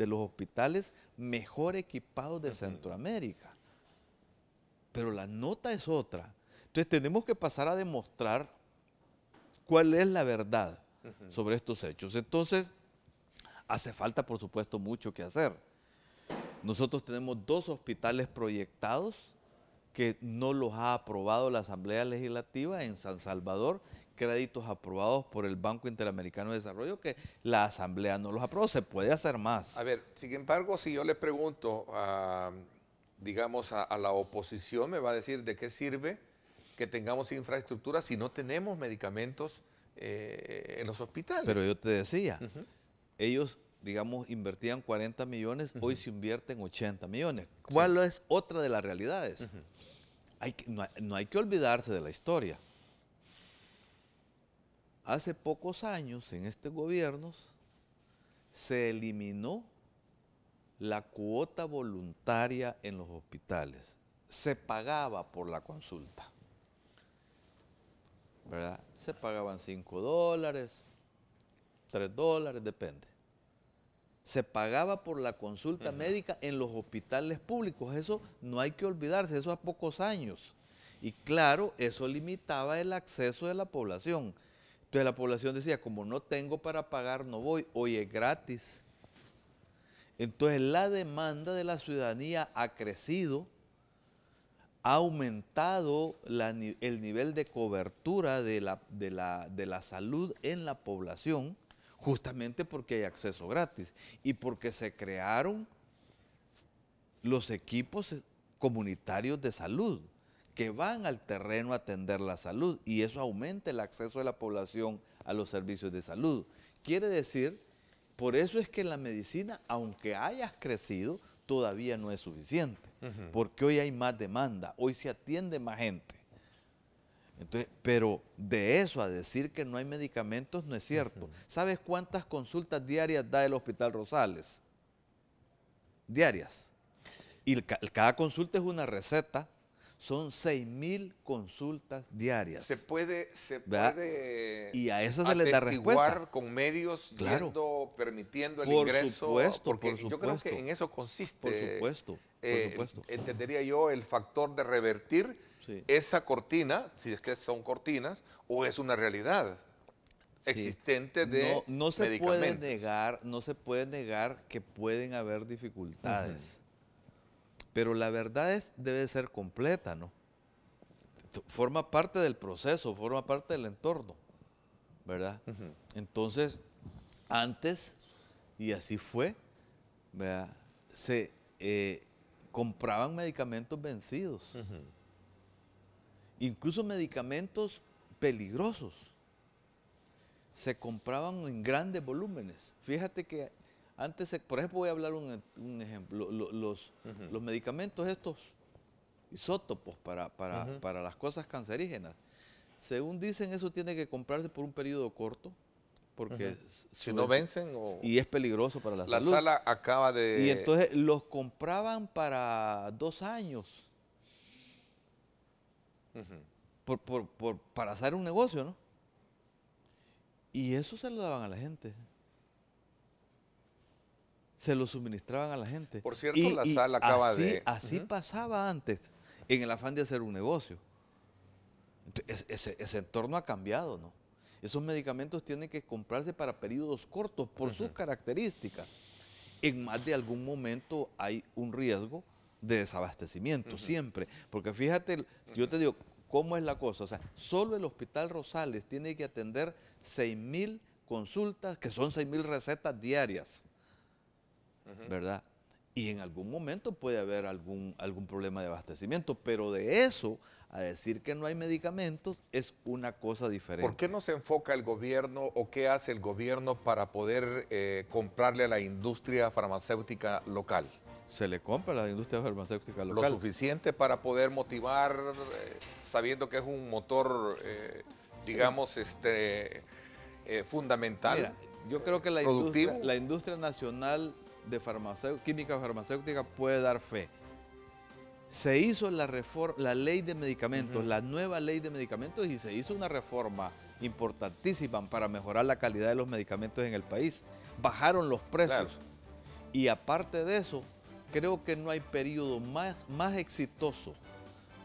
los hospitales mejor equipados de Centroamérica. Pero la nota es otra. Entonces tenemos que pasar a demostrar cuál es la verdad sobre estos hechos. Entonces, hace falta, por supuesto, mucho que hacer. Nosotros tenemos 2 hospitales proyectados que no los ha aprobado la Asamblea Legislativa en San Salvador, créditos aprobados por el Banco Interamericano de Desarrollo que la Asamblea no los aprobó. Se puede hacer más. A ver, sin embargo, si yo le pregunto, digamos, a la oposición, me va a decir de qué sirve que tengamos infraestructura si no tenemos medicamentos en los hospitales. Pero yo te decía, ellos, digamos, invertían 40 millones, hoy se invierten 80 millones. ¿Cuál es otra de las realidades? No hay que olvidarse de la historia. Hace pocos años, en este gobierno, se eliminó la cuota voluntaria en los hospitales. Se pagaba por la consulta, ¿verdad? Se pagaban $5, $3, depende. Se pagaba por la consulta médica en los hospitales públicos. Eso no hay que olvidarse, eso a pocos años. Y claro, eso limitaba el acceso de la población. Entonces la población decía, como no tengo para pagar, no voy. Hoy es gratis. Entonces la demanda de la ciudadanía ha crecido, ha aumentado el nivel de cobertura de la salud en la población, justamente porque hay acceso gratis y porque se crearon los equipos comunitarios de salud que van al terreno a atender la salud y eso aumenta el acceso de la población a los servicios de salud. Quiere decir, por eso es que la medicina, aunque haya crecido, todavía no es suficiente, porque hoy hay más demanda, hoy se atiende más gente. Entonces, pero de eso a decir que no hay medicamentos no es cierto. ¿Sabes cuántas consultas diarias da el Hospital Rosales? Diarias. Y cada consulta es una receta. Son 6,000 consultas diarias. Se puede y a eso se les da respuesta con medios permitiendo el por ingreso. Supuesto, porque por yo creo supuesto. que en eso consiste. Por supuesto, por supuesto. Entendería yo el factor de revertir esa cortina, si es que son cortinas, o es una realidad existente de no se medicamentos. no se puede negar que pueden haber dificultades. Pero la verdad debe ser completa, ¿no? Forma parte del proceso, forma parte del entorno, ¿verdad? Entonces, antes, y así fue, ¿verdad? Se compraban medicamentos vencidos, incluso medicamentos peligrosos. Se compraban en grandes volúmenes. Fíjate que antes, por ejemplo, voy a hablar un ejemplo. Los medicamentos estos isótopos para las cosas cancerígenas, según dicen, eso tiene que comprarse por un periodo corto, porque si no vencen y es peligroso para la salud. La sala acaba de... Y entonces los compraban para 2 años, para hacer un negocio, ¿no? Y eso se lo daban a la gente. Se lo suministraban a la gente. Por cierto, la sala acaba Así pasaba antes, en el afán de hacer un negocio. Entonces, ese entorno ha cambiado, ¿no? Esos medicamentos tienen que comprarse para periodos cortos por sus características. En más de algún momento hay un riesgo de desabastecimiento, siempre. Porque fíjate, yo te digo, ¿cómo es la cosa? O sea, solo el Hospital Rosales tiene que atender 6,000 consultas, que son 6,000 recetas diarias, ¿verdad? y en algún momento puede haber algún problema de abastecimiento, pero de eso a decir que no hay medicamentos es una cosa diferente. ¿Por qué no se enfoca el gobierno o qué hace el gobierno para poder comprarle a la industria farmacéutica local? Se le compra a la industria farmacéutica local. Lo suficiente para poder motivar, sabiendo que es un motor, digamos, fundamental. Mira, yo creo que la industria nacional de química farmacéutica puede dar fe. Se hizo la ley de medicamentos, la nueva ley de medicamentos, y se hizo una reforma importantísima para mejorar la calidad de los medicamentos en el país. Bajaron los precios. Claro. Y aparte de eso, creo que no hay periodo más exitoso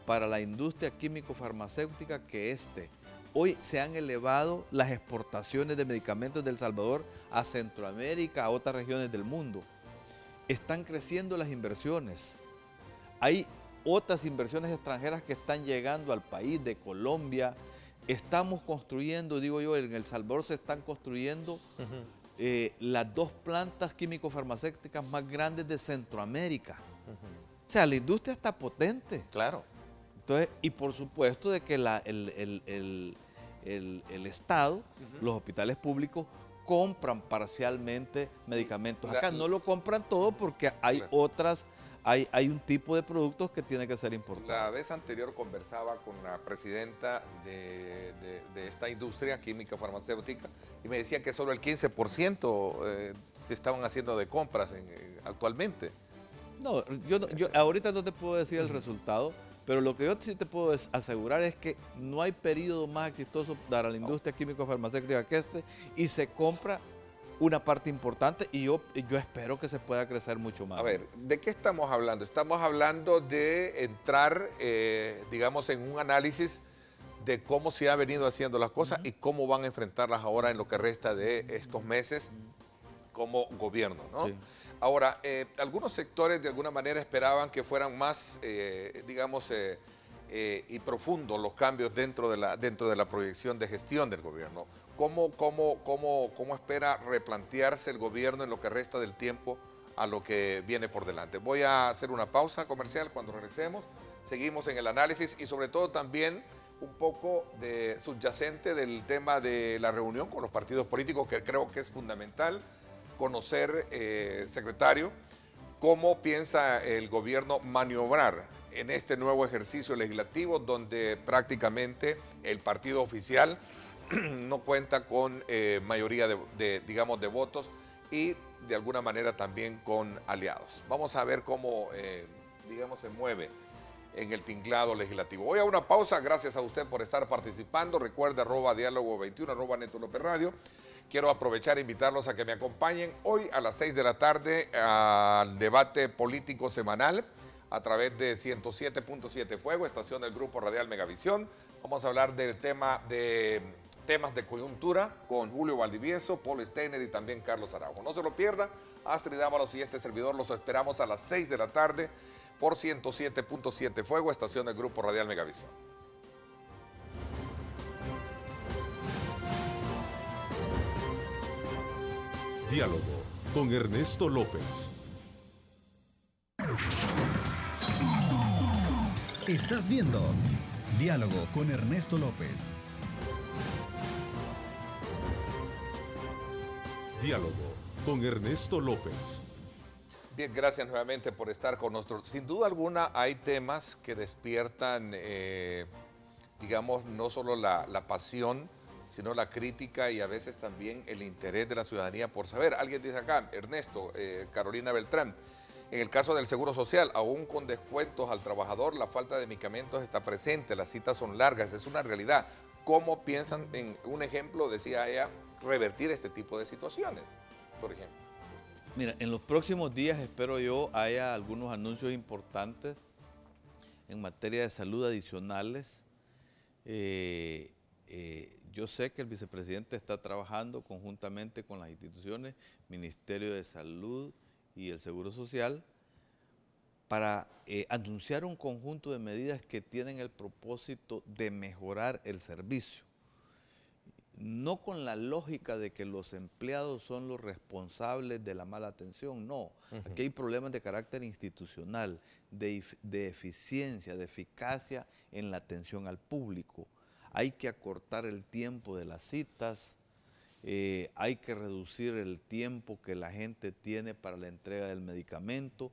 para la industria químico-farmacéutica que este. Hoy se han elevado las exportaciones de medicamentos de El Salvador a Centroamérica, a otras regiones del mundo. Están creciendo las inversiones. Hay otras inversiones extranjeras que están llegando al país, de Colombia. Estamos construyendo, digo yo, en El Salvador se están construyendo las 2 plantas químico-farmacéuticas más grandes de Centroamérica. O sea, la industria está potente. Claro. Entonces, y por supuesto de que el Estado, los hospitales públicos, compran parcialmente medicamentos. Acá no lo compran todo porque hay otras, hay un tipo de productos que tiene que ser importado. La vez anterior conversaba con la presidenta de esta industria química farmacéutica y me decía que solo el 15% se estaban haciendo de compras actualmente. No, yo ahorita no te puedo decir el resultado, pero lo que yo sí te puedo asegurar es que no hay periodo más exitoso para la industria químico-farmacéutica que este, y se compra una parte importante y yo espero que se pueda crecer mucho más. A ver, ¿de qué estamos hablando? Estamos hablando de entrar, digamos, en un análisis de cómo se han venido haciendo las cosas y cómo van a enfrentarlas ahora en lo que resta de estos meses como gobierno, ¿no? Sí. Ahora, algunos sectores de alguna manera esperaban que fueran más, digamos, y profundos los cambios dentro de la proyección de gestión del gobierno. ¿Cómo espera replantearse el gobierno en lo que resta del tiempo a lo que viene por delante? Voy a hacer una pausa comercial. Cuando regresemos, seguimos en el análisis y sobre todo también un poco de subyacente del tema de la reunión con los partidos políticos, que creo que es fundamental conocer, secretario, cómo piensa el gobierno maniobrar en este nuevo ejercicio legislativo donde prácticamente el partido oficial no cuenta con mayoría digamos, de votos y de alguna manera también con aliados. Vamos a ver cómo, digamos, se mueve en el tinglado legislativo. Voy a una pausa. Gracias a usted por estar participando. Recuerde @diálogo21, @Neto López Radio. Quiero aprovechar e invitarlos a que me acompañen hoy a las 6 de la tarde al debate político semanal a través de 107.7 Fuego, estación del Grupo Radial Megavisión. Vamos a hablar del temas de coyuntura con Julio Valdivieso, Paul Steiner y también Carlos Araujo. No se lo pierda. Astrid Ábalos y este servidor los esperamos a las 6 de la tarde por 107.7 Fuego, estación del Grupo Radial Megavisión. Diálogo con Ernesto López. Estás viendo Diálogo con Ernesto López. Diálogo con Ernesto López. Bien, gracias nuevamente por estar con nosotros. Sin duda alguna hay temas que despiertan, digamos, no solo la pasión, sino la crítica y a veces también el interés de la ciudadanía por saber. Alguien dice acá, Ernesto, Carolina Beltrán, en el caso del Seguro Social, aún con descuentos al trabajador, la falta de medicamentos está presente, las citas son largas, es una realidad. ¿Cómo piensan, en un ejemplo, decía ella, revertir este tipo de situaciones, por ejemplo? Mira, en los próximos días espero yo haya algunos anuncios importantes en materia de salud adicionales. Yo sé que el vicepresidente está trabajando conjuntamente con las instituciones, Ministerio de Salud y el Seguro Social, para anunciar un conjunto de medidas que tienen el propósito de mejorar el servicio. no con la lógica de que los empleados son los responsables de la mala atención, no. Aquí hay problemas de carácter institucional, de eficiencia, de eficacia en la atención al público. Hay que acortar el tiempo de las citas, hay que reducir el tiempo que la gente tiene para la entrega del medicamento.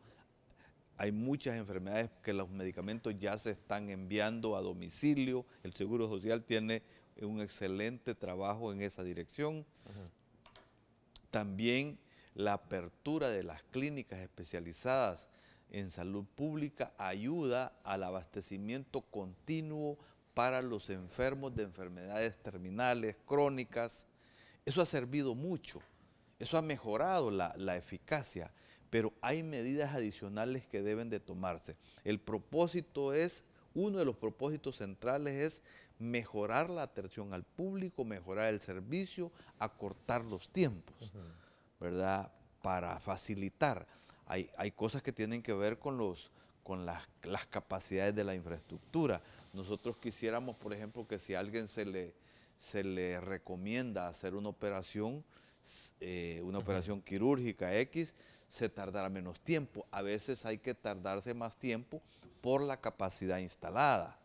Hay muchas enfermedades que los medicamentos ya se están enviando a domicilio. El Seguro Social tiene un excelente trabajo en esa dirección. También la apertura de las clínicas especializadas en salud pública ayuda al abastecimiento continuo para los enfermos de enfermedades terminales, crónicas. Eso ha servido mucho, eso ha mejorado la eficacia, pero hay medidas adicionales que deben de tomarse. El propósito es, uno de los propósitos centrales es mejorar la atención al público, mejorar el servicio, acortar los tiempos, ¿verdad? Para facilitar. Hay cosas que tienen que ver con las capacidades de la infraestructura. Nosotros quisiéramos, por ejemplo, que si a alguien se le recomienda hacer una operación quirúrgica X, se tardará menos tiempo. A veces hay que tardarse más tiempo por la capacidad instalada,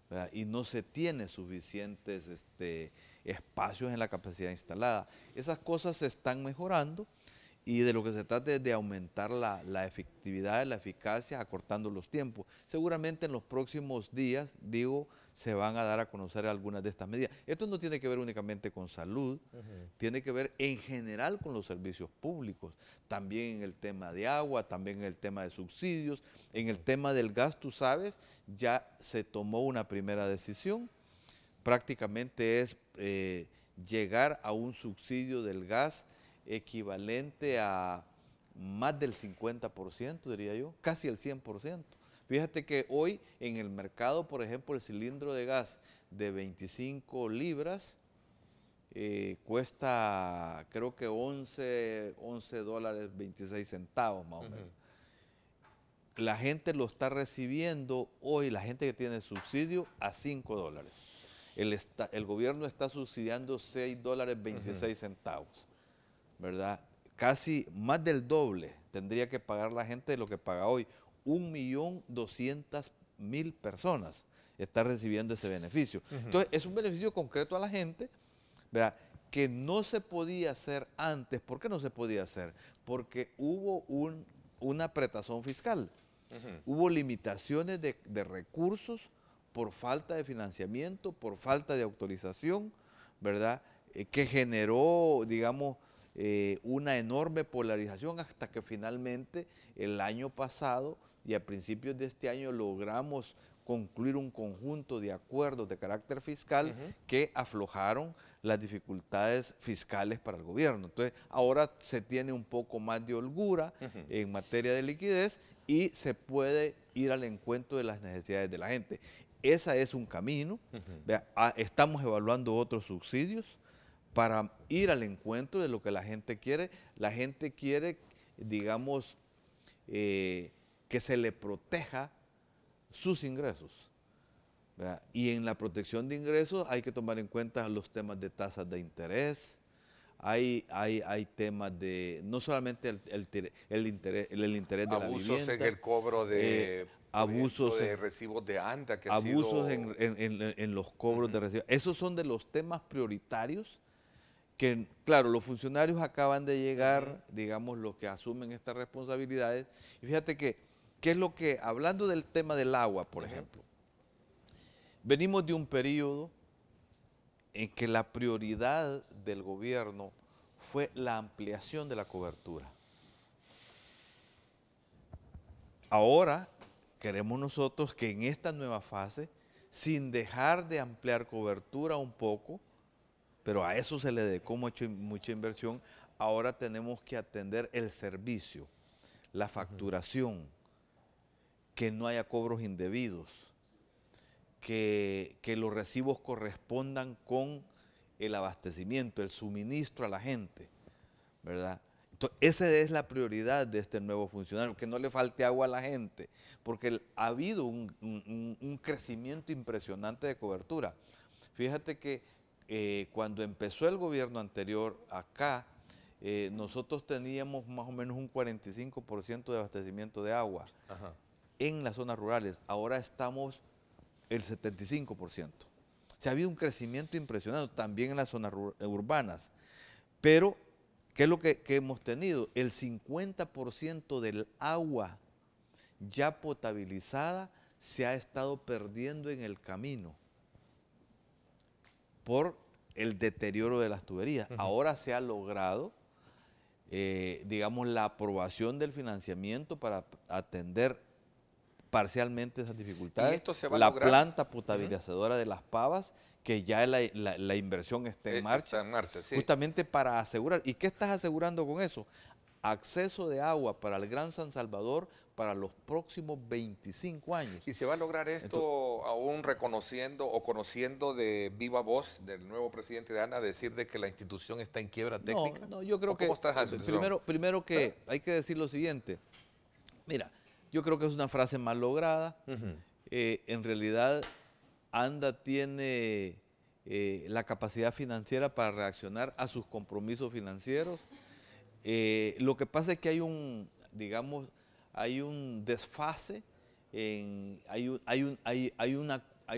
¿verdad? Y no se tiene suficientes espacios en la capacidad instalada. Esas cosas se están mejorando y de lo que se trata es de aumentar la efectividad, la eficacia, acortando los tiempos. Seguramente en los próximos días, se van a dar a conocer algunas de estas medidas. Esto no tiene que ver únicamente con salud, tiene que ver en general con los servicios públicos, también en el tema de agua, también en el tema de subsidios, en el tema del gas, tú sabes, ya se tomó una primera decisión, prácticamente es llegar a un subsidio del gas equivalente a más del 50%, diría yo, casi el 100%. Fíjate que hoy en el mercado, por ejemplo, el cilindro de gas de 25 libras cuesta creo que 11 dólares 26 centavos más o menos. La gente lo está recibiendo hoy, la gente que tiene subsidio, a 5 dólares. El gobierno está subsidiando 6 dólares 26 centavos, ¿verdad? Casi más del doble tendría que pagar la gente de lo que paga hoy. 1.200.000 personas están recibiendo ese beneficio. Entonces, es un beneficio concreto a la gente, ¿verdad?, que no se podía hacer antes. ¿Por qué no se podía hacer? Porque hubo una apretazón fiscal. Hubo limitaciones de recursos por falta de financiamiento, por falta de autorización, ¿verdad?, que generó, digamos, una enorme polarización hasta que finalmente el año pasado y a principios de este año logramos concluir un conjunto de acuerdos de carácter fiscal que aflojaron las dificultades fiscales para el gobierno. Entonces, ahora se tiene un poco más de holgura en materia de liquidez y se puede ir al encuentro de las necesidades de la gente. Ese es un camino. Estamos evaluando otros subsidios para ir al encuentro de lo que la gente quiere. La gente quiere, digamos, que se le proteja sus ingresos, ¿verdad? Y en la protección de ingresos hay que tomar en cuenta los temas de tasas de interés, hay temas de, no solamente el interés de la vivienda. Abusos en el cobro de, abusos de recibos de ANDA. Abusos en los cobros de recibos. Esos son de los temas prioritarios que, claro, los funcionarios acaban de llegar, digamos, los que asumen estas responsabilidades. Y fíjate que, ¿qué es lo que, hablando del tema del agua, por ejemplo? Venimos de un periodo en que la prioridad del gobierno fue la ampliación de la cobertura. Ahora queremos nosotros que en esta nueva fase, sin dejar de ampliar cobertura un poco, pero a eso se le dedicó mucha inversión, ahora tenemos que atender el servicio, la facturación, que no haya cobros indebidos, que los recibos correspondan con el abastecimiento, el suministro a la gente, ¿verdad? Entonces, esa es la prioridad de este nuevo funcionario, que no le falte agua a la gente, porque ha habido un crecimiento impresionante de cobertura. Fíjate que cuando empezó el gobierno anterior acá, nosotros teníamos más o menos un 45% de abastecimiento de agua en las zonas rurales. Ahora estamos el 75%. Se ha habido un crecimiento impresionante también en las zonas urbanas. Pero, ¿qué es lo que hemos tenido? El 50% del agua ya potabilizada se ha estado perdiendo en el camino por el deterioro de las tuberías. Ahora se ha logrado, digamos, la aprobación del financiamiento para atender parcialmente esas dificultades. ¿Y esto se va a la lograr? planta potabilizadora de Las Pavas, que ya la inversión está en marcha. Está en marcha, sí. Justamente para asegurar. ¿Y qué estás asegurando con eso? Acceso de agua para el Gran San Salvador para los próximos 25 años. ¿Y se va a lograr esto aún reconociendo o conociendo de viva voz del nuevo presidente de ANA decir de que la institución está en quiebra técnica? No, yo creo que ¿Cómo está esa situación? primero que hay que decir lo siguiente. Mira, yo creo que es una frase mal lograda. En realidad, ANDA tiene la capacidad financiera para reaccionar a sus compromisos financieros. Lo que pasa es que hay un, digamos, hay un desfase, hay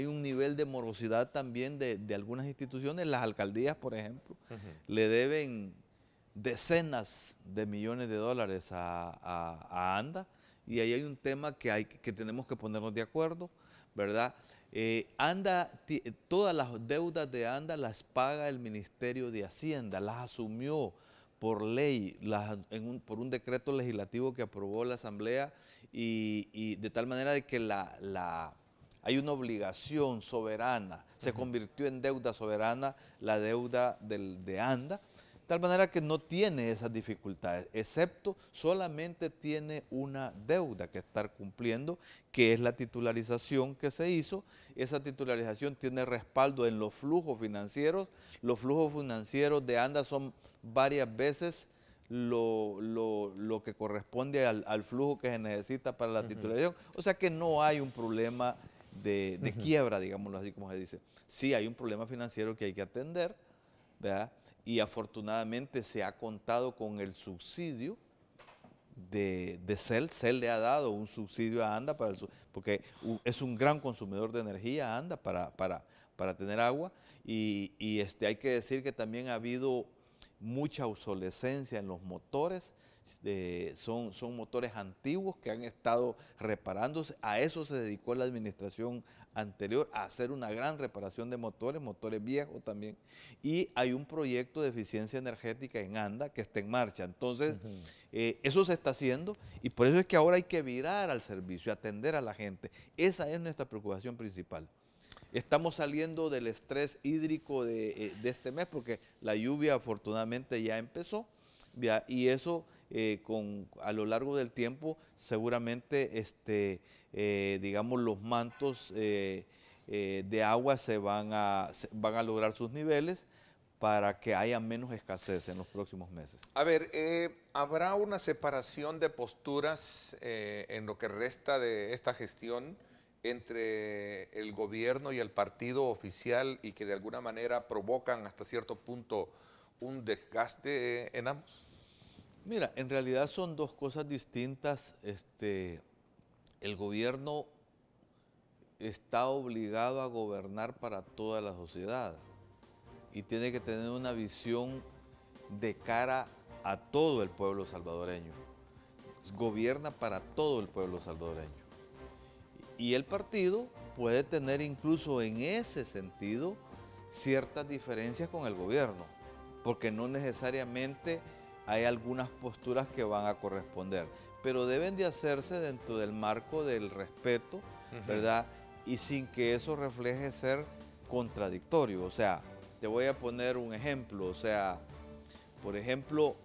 un nivel de morosidad también de algunas instituciones. Las alcaldías, por ejemplo, le deben decenas de millones de dólares a ANDA, y ahí hay un tema que tenemos que ponernos de acuerdo, ¿verdad? ANDA, todas las deudas de ANDA las paga el Ministerio de Hacienda, las asumió por ley, por un decreto legislativo que aprobó la Asamblea, y de tal manera de que hay una obligación soberana, se convirtió en deuda soberana la deuda de ANDA, de tal manera que no tiene esas dificultades, excepto solamente tiene una deuda que estar cumpliendo, que es la titularización que se hizo. Esa titularización tiene respaldo en los flujos financieros. Los flujos financieros de ANDA son varias veces lo que corresponde al flujo que se necesita para la titularización. O sea que no hay un problema de quiebra, digámoslo así como se dice. Sí hay un problema financiero que hay que atender, ¿verdad? Y afortunadamente se ha contado con el subsidio de CEL. CEL le ha dado un subsidio a ANDA porque es un gran consumidor de energía ANDA para tener agua. Y hay que decir que también ha habido mucha obsolescencia en los motores. Son motores antiguos que han estado reparándose. A eso se dedicó la administración anterior, a hacer una gran reparación de motores viejos también. Y hay un proyecto de eficiencia energética en ANDA que está en marcha. Entonces, eso se está haciendo, y por eso es que ahora hay que virar al servicio, atender a la gente. Esa es nuestra preocupación principal. Estamos saliendo del estrés hídrico de este mes, porque la lluvia afortunadamente ya empezó, ¿ya? Y eso a lo largo del tiempo seguramente digamos, los mantos de agua van a lograr sus niveles para que haya menos escasez en los próximos meses. A ver, ¿habrá una separación de posturas en lo que resta de esta gestión entre el gobierno y el partido oficial, y que de alguna manera provocan hasta cierto punto un desgaste en ambos? Mira, en realidad son dos cosas distintas. El gobierno está obligado a gobernar para toda la sociedad y tiene que tener una visión de cara a todo el pueblo salvadoreño. Gobierna para todo el pueblo salvadoreño. Y el partido puede tener incluso en ese sentido ciertas diferencias con el gobierno, porque no necesariamente hay algunas posturas que van a corresponder, pero deben de hacerse dentro del marco del respeto, ¿verdad? Y sin que eso refleje ser contradictorio. O sea, te voy a poner un ejemplo. O sea, por ejemplo,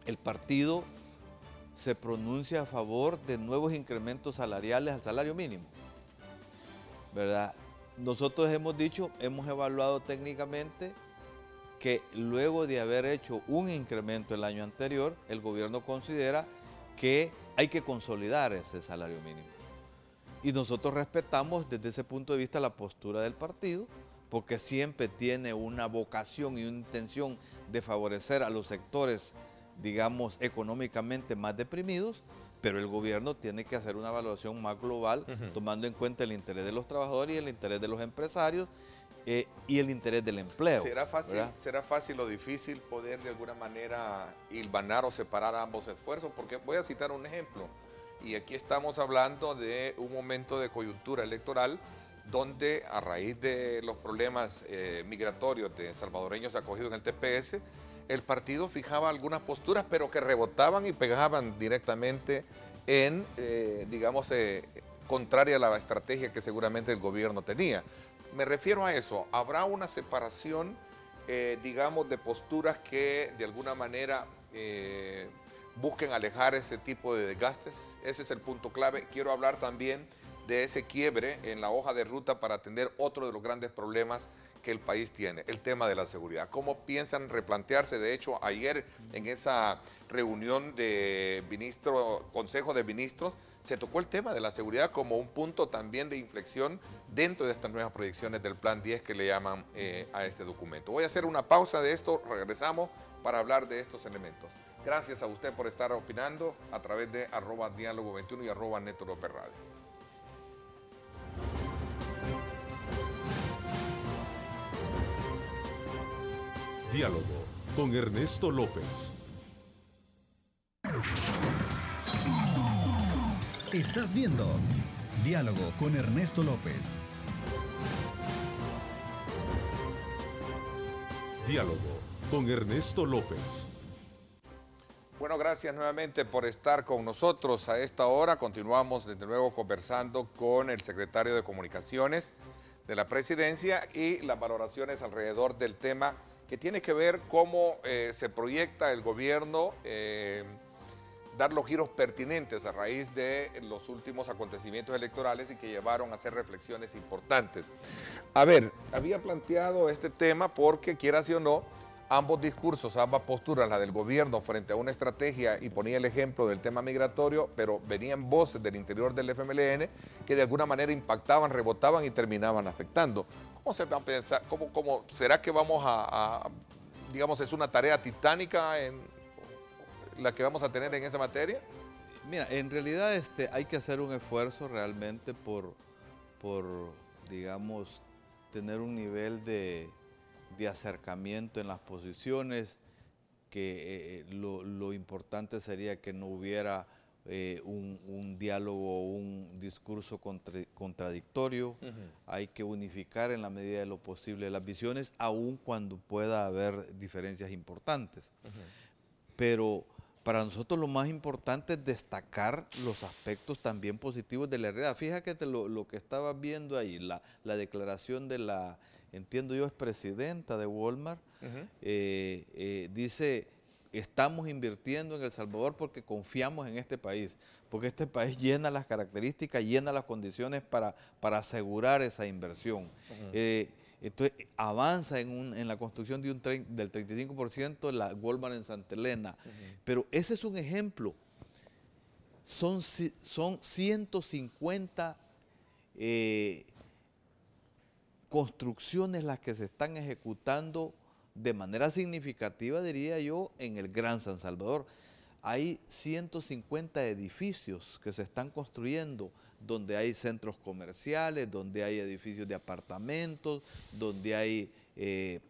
el partido se pronuncia a favor de nuevos incrementos salariales al salario mínimo, ¿verdad? Nosotros hemos dicho, hemos evaluado técnicamente que luego de haber hecho un incremento el año anterior, el gobierno considera que hay que consolidar ese salario mínimo. Y nosotros respetamos desde ese punto de vista la postura del partido, porque siempre tiene una vocación y una intención de favorecer a los sectores, digamos, económicamente más deprimidos, pero el gobierno tiene que hacer una evaluación más global, tomando en cuenta el interés de los trabajadores y el interés de los empresarios y el interés del empleo. ¿Será fácil o difícil poder de alguna manera hilvanar o separar ambos esfuerzos? Porque voy a citar un ejemplo, y aquí estamos hablando de un momento de coyuntura electoral donde a raíz de los problemas migratorios de salvadoreños acogidos en el TPS, el partido fijaba algunas posturas, pero que rebotaban y pegaban directamente en, contraria a la estrategia que seguramente el gobierno tenía. Me refiero a eso. ¿Habrá una separación, de posturas que de alguna manera busquen alejar ese tipo de desgastes? Ese es el punto clave. Quiero hablar también de ese quiebre en la hoja de ruta para atender otro de los grandes problemas que el país tiene, el tema de la seguridad. ¿Cómo piensan replantearse? De hecho, ayer en esa reunión de Consejo de Ministros, se tocó el tema de la seguridad como un punto también de inflexión dentro de estas nuevas proyecciones del Plan 10 que le llaman a este documento. Voy a hacer una pausa de esto, regresamos para hablar de estos elementos. Gracias a usted por estar opinando a través de @diálogo21 y @Neto López Radio. Diálogo con Ernesto López. Estás viendo Diálogo con Ernesto López. Diálogo con Ernesto López. Bueno, gracias nuevamente por estar con nosotros a esta hora. Continuamos desde luego conversando con el secretario de Comunicaciones de la Presidencia y las valoraciones alrededor del tema que tiene que ver cómo se proyecta el gobierno dar los giros pertinentes a raíz de los últimos acontecimientos electorales y que llevaron a hacer reflexiones importantes. A ver, había planteado este tema porque, quieras o no, ambos discursos, ambas posturas, la del gobierno frente a una estrategia, y ponía el ejemplo del tema migratorio, pero venían voces del interior del FMLN que de alguna manera impactaban, rebotaban y terminaban afectando. ¿Cómo se va a pensar? ¿Cómo será que vamos digamos, es una tarea titánica en la que vamos a tener en esa materia? Mira, en realidad hay que hacer un esfuerzo realmente por digamos, tener un nivel de acercamiento en las posiciones, que lo importante sería que no hubiera un diálogo o un discurso contradictorio. Hay que unificar en la medida de lo posible las visiones, aun cuando pueda haber diferencias importantes. Pero para nosotros lo más importante es destacar los aspectos también positivos de la realidad. Fíjate lo que estabas viendo ahí, la declaración de la, entiendo yo, es presidenta de Walmart, dice: estamos invirtiendo en El Salvador porque confiamos en este país, porque este país llena las características, llena las condiciones para asegurar esa inversión. Entonces avanza en la construcción de del 35% la Walmart en Santa Elena. Pero ese es un ejemplo. Son 150 construcciones las que se están ejecutando de manera significativa, diría yo, en el Gran San Salvador. Hay 150 edificios que se están construyendo, donde hay centros comerciales, donde hay edificios de apartamentos, donde hay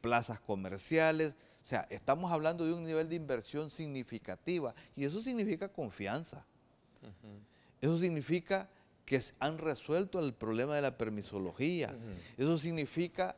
plazas comerciales. O sea, estamos hablando de un nivel de inversión significativa, y eso significa confianza. Eso significa que han resuelto el problema de la permisología. Eso significa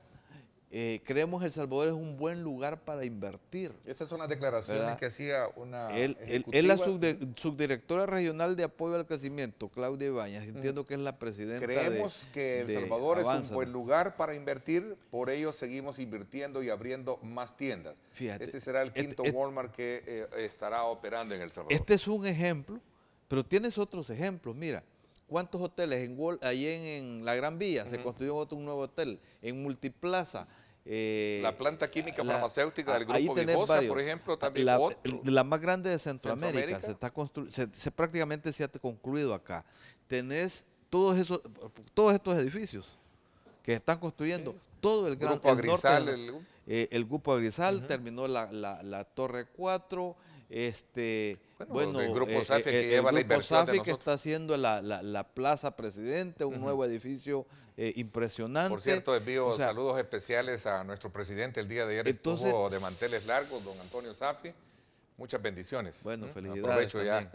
creemos El Salvador es un buen lugar para invertir. Esas son las declaraciones, ¿verdad?, que hacía una ejecutiva. Es la subdirectora regional de apoyo al crecimiento, Claudia Ibáñez. Entiendo que es la presidenta. Creemos que El Salvador es un buen lugar para invertir, por ello seguimos invirtiendo y abriendo más tiendas. Fíjate, este será el quinto Walmart que estará operando en El Salvador. Este es un ejemplo, pero tienes otros ejemplos. Mira, ¿cuántos hoteles ahí en la Gran Vía se construyó un nuevo hotel? En Multiplaza. La planta química farmacéutica del Grupo Vigosa, por ejemplo, también la más grande de Centroamérica. Prácticamente se ha concluido acá. Tenés todos estos edificios que están construyendo, todo el gran Grupo el norte Agrizal, el Grupo Agrizal, terminó la Torre 4, Bueno, el Grupo Safi que lleva la inversión de Safi que nosotros. está haciendo la Plaza Presidente, un nuevo edificio impresionante. Por cierto, envío O sea, saludos especiales a nuestro presidente. El día de ayer entonces, estuvo de manteles largos, don Antonio Safi. Muchas bendiciones. Bueno, felicidades. Aprovecho ya.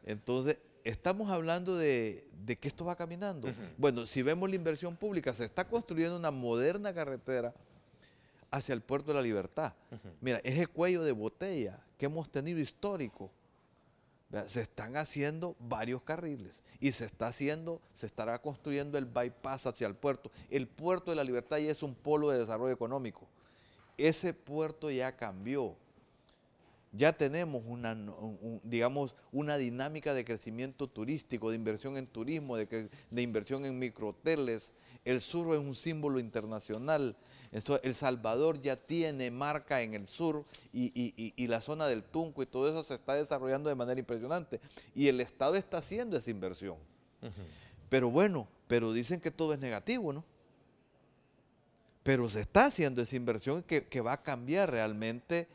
Entonces, estamos hablando de que esto va caminando. Bueno, si vemos la inversión pública, se está construyendo una moderna carretera hacia el Puerto de la Libertad. Mira, ese cuello de botella que hemos tenido histórico, ¿verdad? Se están haciendo varios carriles y se estará construyendo el bypass hacia el puerto. El Puerto de la Libertad ya es un polo de desarrollo económico. Ese puerto ya cambió. Ya tenemos digamos, una dinámica de crecimiento turístico, de inversión en turismo, de inversión en microhoteles. El sur es un símbolo internacional. Entonces, El Salvador ya tiene marca en el sur y la zona del Tunco y todo eso se está desarrollando de manera impresionante. Y el Estado está haciendo esa inversión. Pero bueno, pero dicen que todo es negativo, ¿no? Pero se está haciendo esa inversión que va a cambiar realmente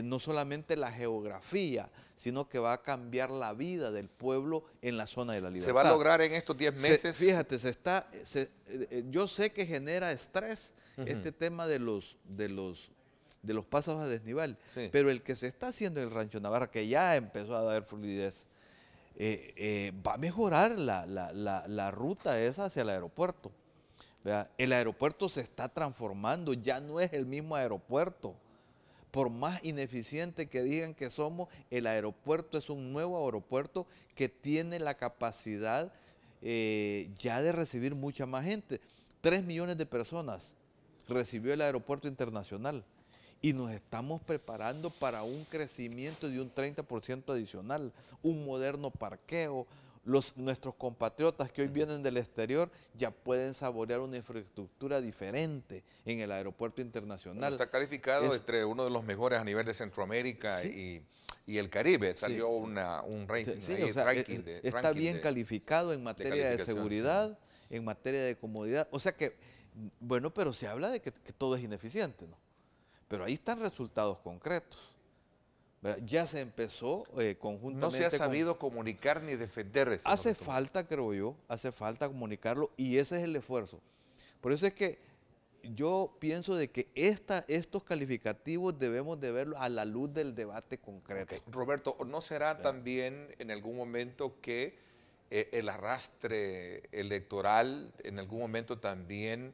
no solamente la geografía, sino que va a cambiar la vida del pueblo en la zona de la Libertad. ¿Se va a lograr en estos 10 meses? Fíjate, yo sé que genera estrés este tema de los pasos a desnivel, pero el que se está haciendo en el Rancho Navarra, que ya empezó a dar fluidez, va a mejorar la ruta esa hacia el aeropuerto. ¿Verdad? El aeropuerto se está transformando, ya no es el mismo aeropuerto. Por más ineficiente que digan que somos, el aeropuerto es un nuevo aeropuerto que tiene la capacidad ya de recibir mucha más gente. 3 millones de personas recibió el aeropuerto internacional y nos estamos preparando para un crecimiento de un 30% adicional, un moderno parqueo. Nuestros compatriotas que hoy vienen del exterior ya pueden saborear una infraestructura diferente en el aeropuerto internacional. Está calificado entre uno de los mejores a nivel de Centroamérica y el Caribe. Salió un ranking, está bien calificado en materia de seguridad, en materia de comodidad. O sea que, bueno, pero se habla de que todo es ineficiente, ¿no? Pero ahí están resultados concretos. Ya se empezó conjuntamente. No se ha sabido comunicar ni defender eso. Hace falta, creo yo, hace falta comunicarlo y ese es el esfuerzo. Por eso es que yo pienso de que estos calificativos debemos de verlos a la luz del debate concreto. Okay. Roberto, ¿no será también en algún momento que el arrastre electoral en algún momento también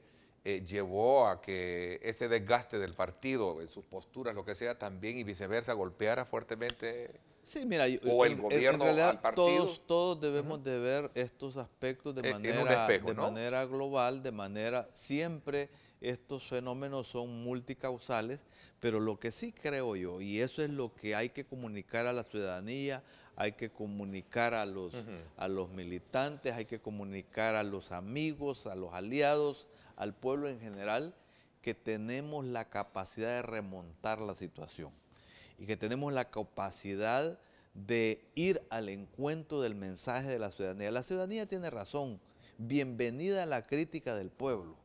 llevó a que ese desgaste del partido, en sus posturas, lo que sea, también y viceversa, golpeara fuertemente mira, o el gobierno en realidad, al partido? Todos debemos de ver estos aspectos de manera global, siempre estos fenómenos son multicausales, pero lo que sí creo yo, y eso es lo que hay que comunicar a la ciudadanía, hay que comunicar a los militantes, hay que comunicar a los amigos, a los aliados, al pueblo en general, que tenemos la capacidad de remontar la situación y que tenemos la capacidad de ir al encuentro del mensaje de la ciudadanía. La ciudadanía tiene razón, bienvenida a la crítica del pueblo.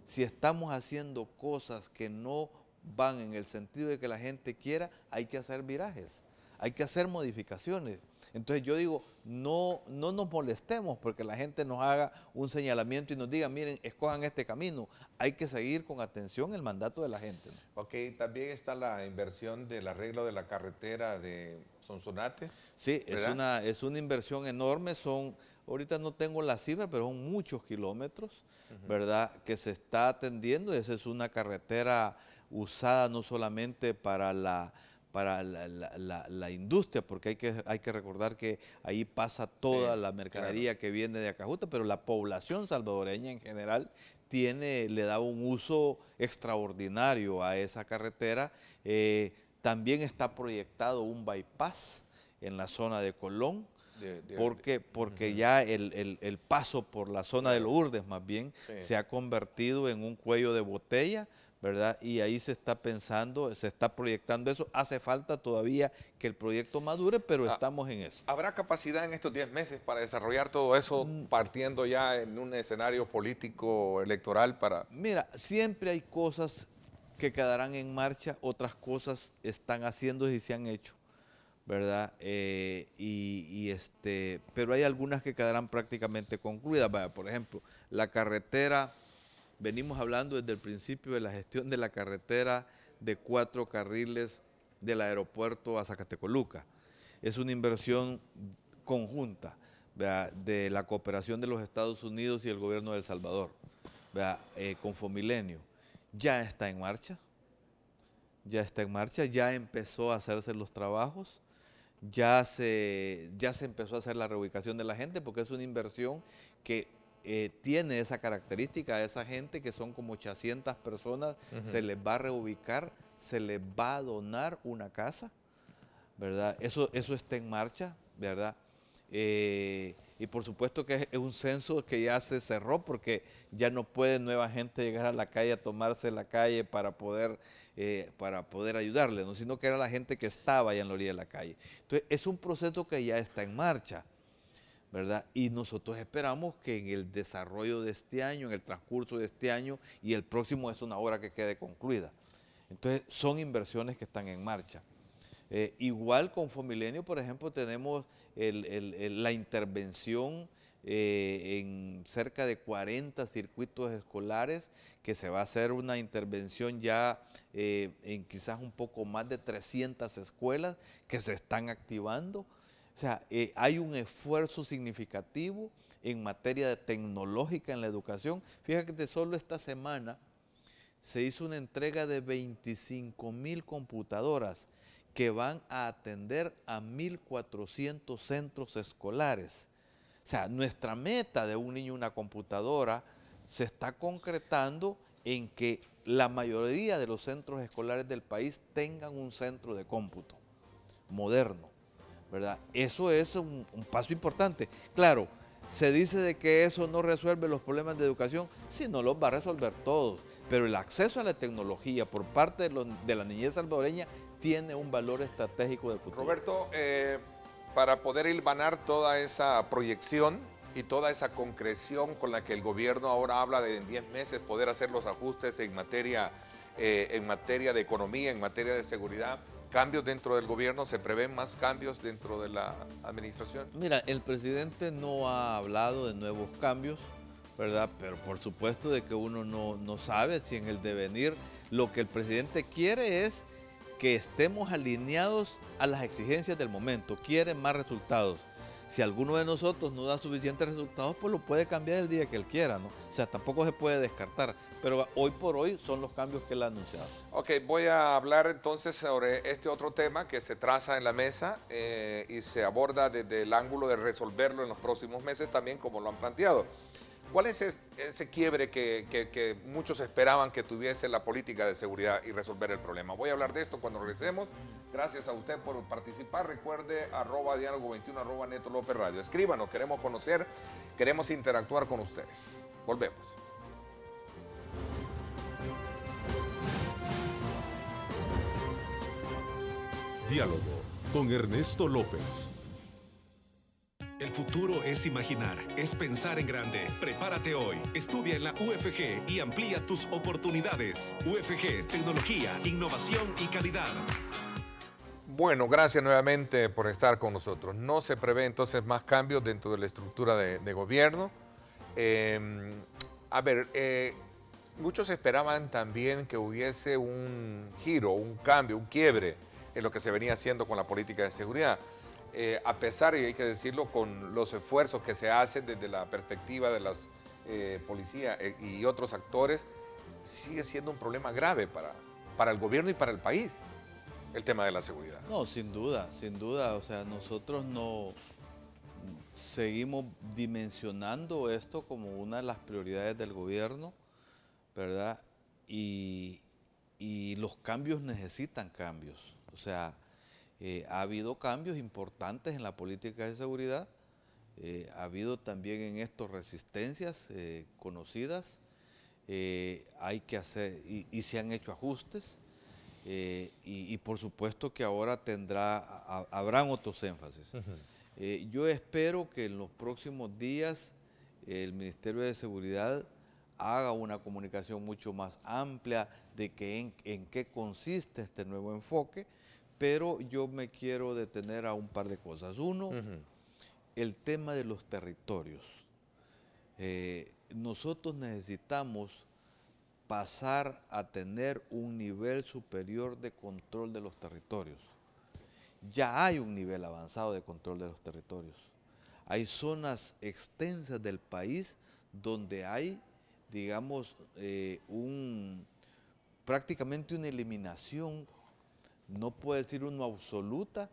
Si estamos haciendo cosas que no van en el sentido de que la gente quiera, hay que hacer virajes, hay que hacer modificaciones. Entonces yo digo, no nos molestemos porque la gente nos haga un señalamiento y nos diga, miren, escojan este camino. Hay que seguir con atención el mandato de la gente, ¿no? Ok, también está la inversión del arreglo de la carretera de Sonsonate. Sí, es una inversión enorme, ahorita no tengo la cifra, pero son muchos kilómetros, ¿verdad? Que se está atendiendo. Esa es una carretera usada no solamente para la industria, porque hay que recordar que ahí pasa toda la mercadería que viene de Acajuta, pero la población salvadoreña en general le da un uso extraordinario a esa carretera. También está proyectado un bypass en la zona de Colón, porque ya el paso por la zona de Lourdes más bien se ha convertido en un cuello de botella, ¿verdad? Y ahí se está pensando, se está proyectando eso. Hace falta todavía que el proyecto madure, pero estamos en eso. ¿Habrá capacidad en estos 10 meses para desarrollar todo eso, partiendo ya en un escenario político electoral para...? Mira, siempre hay cosas que quedarán en marcha, otras cosas están haciendo y se han hecho, ¿verdad? Pero hay algunas que quedarán prácticamente concluidas. Vaya, por ejemplo, la carretera, venimos hablando desde el principio de la gestión de la carretera de 4 carriles del aeropuerto a Zacatecoluca. Es una inversión conjunta, ¿verdad?, de la cooperación de los Estados Unidos y el gobierno de El Salvador, ¿verdad?, con Fomilenio. Ya está en marcha, ya empezó a hacerse los trabajos, ya se empezó a hacer la reubicación de la gente, porque es una inversión que tiene esa característica. A esa gente, que son como 800 personas, se les va a reubicar, se les va a donar una casa, ¿verdad? Eso está en marcha, ¿verdad? Y por supuesto que es un censo que ya se cerró, porque ya no puede nueva gente llegar a la calle a tomarse la calle para poder ayudarle, ¿no?, sino que era la gente que estaba allá en la orilla de la calle. Entonces es un proceso que ya está en marcha, ¿verdad? Y nosotros esperamos que en el desarrollo de este año, en el transcurso de este año y el próximo, es una obra que quede concluida. Entonces son inversiones que están en marcha. Igual con Fomilenio, por ejemplo, tenemos la intervención en cerca de 40 circuitos escolares, que se va a hacer una intervención ya en quizás un poco más de 300 escuelas que se están activando. O sea, hay un esfuerzo significativo en materia tecnológica en la educación. Fíjate que solo esta semana se hizo una entrega de 25,000 computadoras que van a atender a 1.400 centros escolares. O sea, nuestra meta de un niño una computadora se está concretando en que la mayoría de los centros escolares del país tengan un centro de cómputo moderno, ¿verdad? Eso es un paso importante. Claro, se dice de que eso no resuelve los problemas de educación. Sí, no los va a resolver todos, pero el acceso a la tecnología por parte de la niñez salvadoreña tiene un valor estratégico del futuro. Roberto, para poder hilvanar toda esa proyección y toda esa concreción con la que el gobierno ahora habla de en 10 meses poder hacer los ajustes en materia de economía, en materia de seguridad, cambios dentro del gobierno, ¿se prevén más cambios dentro de la administración? Mira, el presidente no ha hablado de nuevos cambios, ¿verdad? Pero por supuesto de que uno no sabe si en el devenir lo que el presidente quiere es que estemos alineados a las exigencias del momento, quiere más resultados. Si alguno de nosotros no da suficientes resultados, pues lo puede cambiar el día que él quiera, ¿no? O sea, tampoco se puede descartar, pero hoy por hoy son los cambios que él ha anunciado. Ok, voy a hablar entonces sobre este otro tema que se traza en la mesa y se aborda desde el ángulo de resolverlo en los próximos meses también, como lo han planteado. ¿Cuál es ese quiebre que muchos esperaban que tuviese la política de seguridad y resolver el problema? Voy a hablar de esto cuando regresemos. Gracias a usted por participar. Recuerde @diálogo21, Neto López Radio. Escríbanos, queremos conocer, queremos interactuar con ustedes. Volvemos. Diálogo con Ernesto López. El futuro es imaginar, es pensar en grande. Prepárate hoy. Estudia en la UFG y amplía tus oportunidades. UFG, tecnología, innovación y calidad. Bueno, gracias nuevamente por estar con nosotros. No se prevé entonces más cambios dentro de la estructura de gobierno. Muchos esperaban también que hubiese un giro, un cambio, un quiebre en lo que se venía haciendo con la política de seguridad. A pesar, y hay que decirlo, con los esfuerzos que se hacen desde la perspectiva de las policías y otros actores, sigue siendo un problema grave para el gobierno y para el país, el tema de la seguridad. No, sin duda, sin duda. O sea, nosotros no seguimos dimensionando esto como una de las prioridades del gobierno, ¿verdad? Y los cambios necesitan cambios. O sea, ha habido cambios importantes en la política de seguridad, ha habido también en esto resistencias conocidas, hay que hacer, y se han hecho ajustes, y por supuesto que ahora habrán otros énfasis. Yo espero que en los próximos días el Ministerio de Seguridad haga una comunicación mucho más amplia de en qué consiste este nuevo enfoque, pero yo me quiero detener a un par de cosas. Uno, el tema de los territorios. Nosotros necesitamos pasar a tener un nivel superior de control de los territorios. Ya hay un nivel avanzado de control de los territorios. Hay zonas extensas del país donde hay, digamos, prácticamente una eliminación, no puedo decir una absoluta,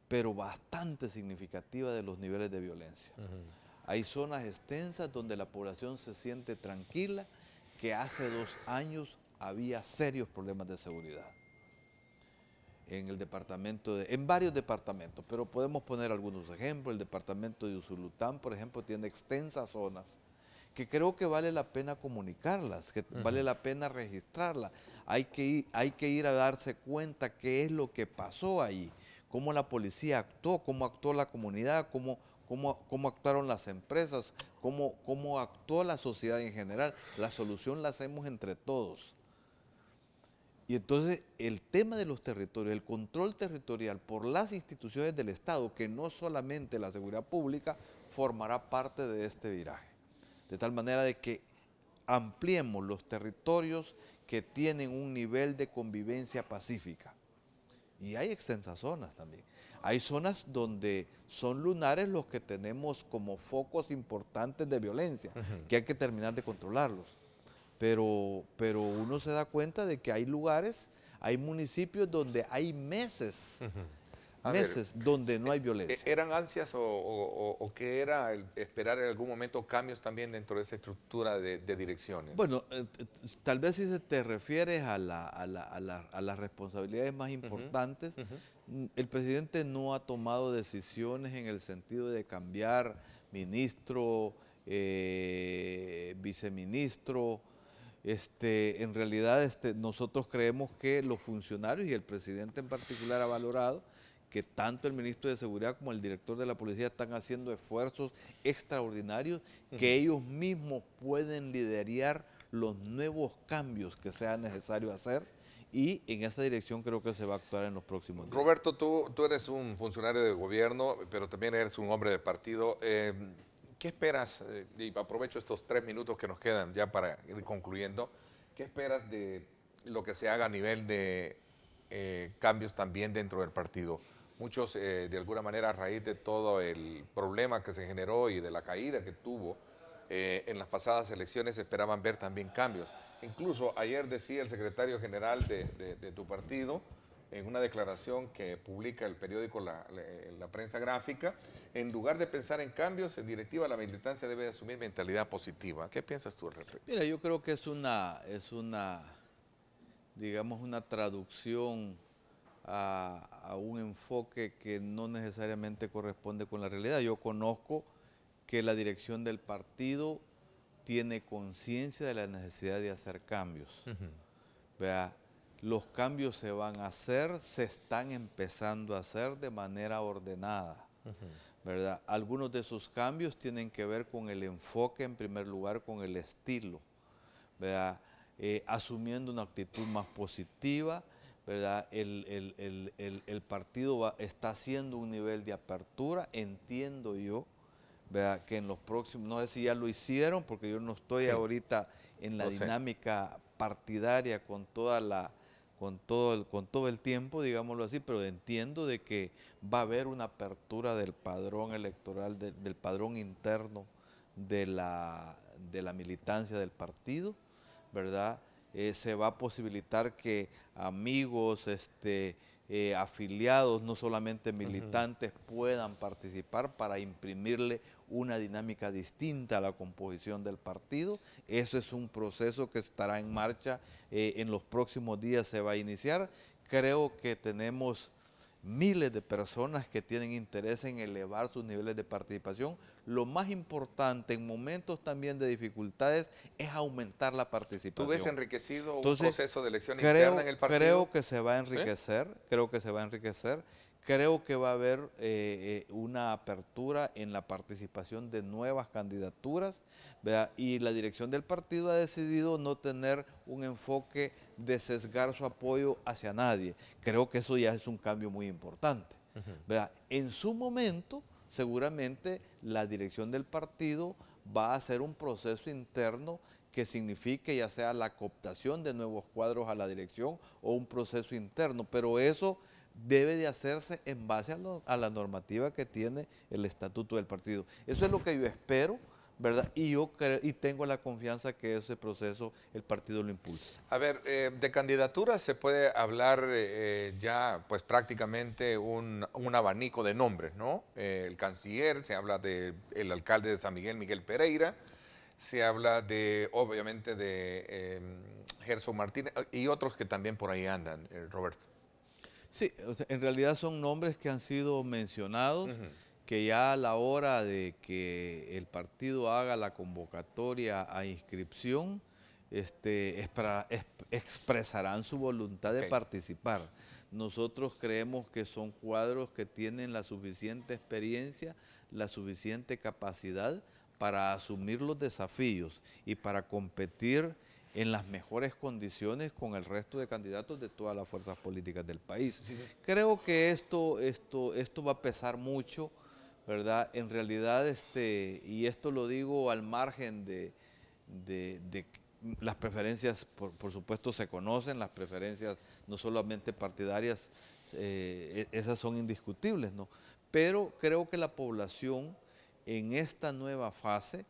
pero bastante significativa de los niveles de violencia. Hay zonas extensas donde la población se siente tranquila, que hace 2 años había serios problemas de seguridad. En varios departamentos, pero podemos poner algunos ejemplos. El departamento de Usulután, por ejemplo, tiene extensas zonas que creo que vale la pena comunicarlas, que vale la pena registrarlas. Hay que ir a darse cuenta qué es lo que pasó ahí, cómo la policía actuó, cómo actuó la comunidad, cómo actuaron las empresas, cómo actuó la sociedad en general. La solución la hacemos entre todos. Y entonces el tema de los territorios, el control territorial por las instituciones del Estado, que no solamente la seguridad pública, formará parte de este viraje. De tal manera de que ampliemos los territorios que tienen un nivel de convivencia pacífica. Y hay extensas zonas también. Hay zonas donde son lunares los que tenemos como focos importantes de violencia, que hay que terminar de controlarlos. Pero uno se da cuenta de que hay lugares, hay municipios donde hay meses donde no hay violencia. ¿Eran ansias o qué era esperar en algún momento cambios también dentro de esa estructura de direcciones? Bueno, tal vez si te refieres a las responsabilidades más importantes, el presidente no ha tomado decisiones en el sentido de cambiar ministro, viceministro. En realidad nosotros creemos que los funcionarios y el presidente en particular ha valorado que tanto el ministro de Seguridad como el director de la policía están haciendo esfuerzos extraordinarios, que ellos mismos pueden liderar los nuevos cambios que sea necesario hacer, y en esa dirección creo que se va a actuar en los próximos días. Roberto, tú eres un funcionario de gobierno, pero también eres un hombre de partido. ¿Qué esperas? Y aprovecho estos 3 minutos que nos quedan ya para ir concluyendo. ¿Qué esperas de lo que se haga a nivel de cambios también dentro del partido? Muchos, de alguna manera, a raíz de todo el problema que se generó y de la caída que tuvo en las pasadas elecciones, esperaban ver también cambios. Incluso ayer decía el secretario general de tu partido, en una declaración que publica el periódico La Prensa Gráfica, en lugar de pensar en cambios, en directiva la militancia debe asumir mentalidad positiva. ¿Qué piensas tú al respecto? Mira, yo creo que digamos, una traducción a un enfoque que no necesariamente corresponde con la realidad. Yo conozco que la dirección del partido tiene conciencia de la necesidad de hacer cambios. Vea, los cambios se van a hacer, se están empezando a hacer de manera ordenada, ¿verdad? Algunos de esos cambios tienen que ver con el enfoque, en primer lugar, con el estilo, ¿verdad? Asumiendo una actitud más positiva, ¿verdad? El partido está haciendo un nivel de apertura, entiendo yo, ¿verdad? Que en los próximos, no sé si ya lo hicieron, porque yo no estoy ahorita en la dinámica partidaria con todo el tiempo, digámoslo así, pero entiendo de que va a haber una apertura del padrón electoral, del padrón interno de la militancia del partido, ¿verdad? Se va a posibilitar que amigos, afiliados, no solamente militantes, puedan participar para imprimirle una dinámica distinta a la composición del partido. Eso es un proceso que estará en marcha, en los próximos días se va a iniciar. Creo que tenemos miles de personas que tienen interés en elevar sus niveles de participación. Lo más importante en momentos también de dificultades es aumentar la participación. ¿Tú ves enriquecido Entonces, un proceso de elección interna en el partido? Creo que se va a enriquecer, creo que se va a enriquecer. Creo que va a haber una apertura en la participación de nuevas candidaturas, ¿verdad? Y la dirección del partido ha decidido no tener un enfoque de sesgar su apoyo hacia nadie. Creo que eso ya es un cambio muy importante, ¿verdad? En su momento, seguramente la dirección del partido va a hacer un proceso interno que signifique ya sea la cooptación de nuevos cuadros a la dirección o un proceso interno, pero eso debe de hacerse en base a la normativa que tiene el estatuto del partido. Eso es lo que yo espero, ¿verdad? Y yo creo, y tengo la confianza que ese proceso el partido lo impulsa. A ver, de candidaturas se puede hablar ya pues prácticamente un abanico de nombres, ¿no? El canciller, se habla del alcalde de San Miguel, Miguel Pereira, se habla de, obviamente, de Gerson Martínez y otros que también por ahí andan, Roberto. Sí, o sea, en realidad son nombres que han sido mencionados, que ya a la hora de que el partido haga la convocatoria a inscripción, expresarán su voluntad de participar. Nosotros creemos que son cuadros que tienen la suficiente experiencia, la suficiente capacidad para asumir los desafíos y para competir en las mejores condiciones con el resto de candidatos de todas las fuerzas políticas del país. Sí. Creo que esto va a pesar mucho, ¿verdad? En realidad, y esto lo digo al margen de las preferencias, por supuesto se conocen, las preferencias no solamente partidarias, esas son indiscutibles, ¿no? Pero creo que la población en esta nueva fase,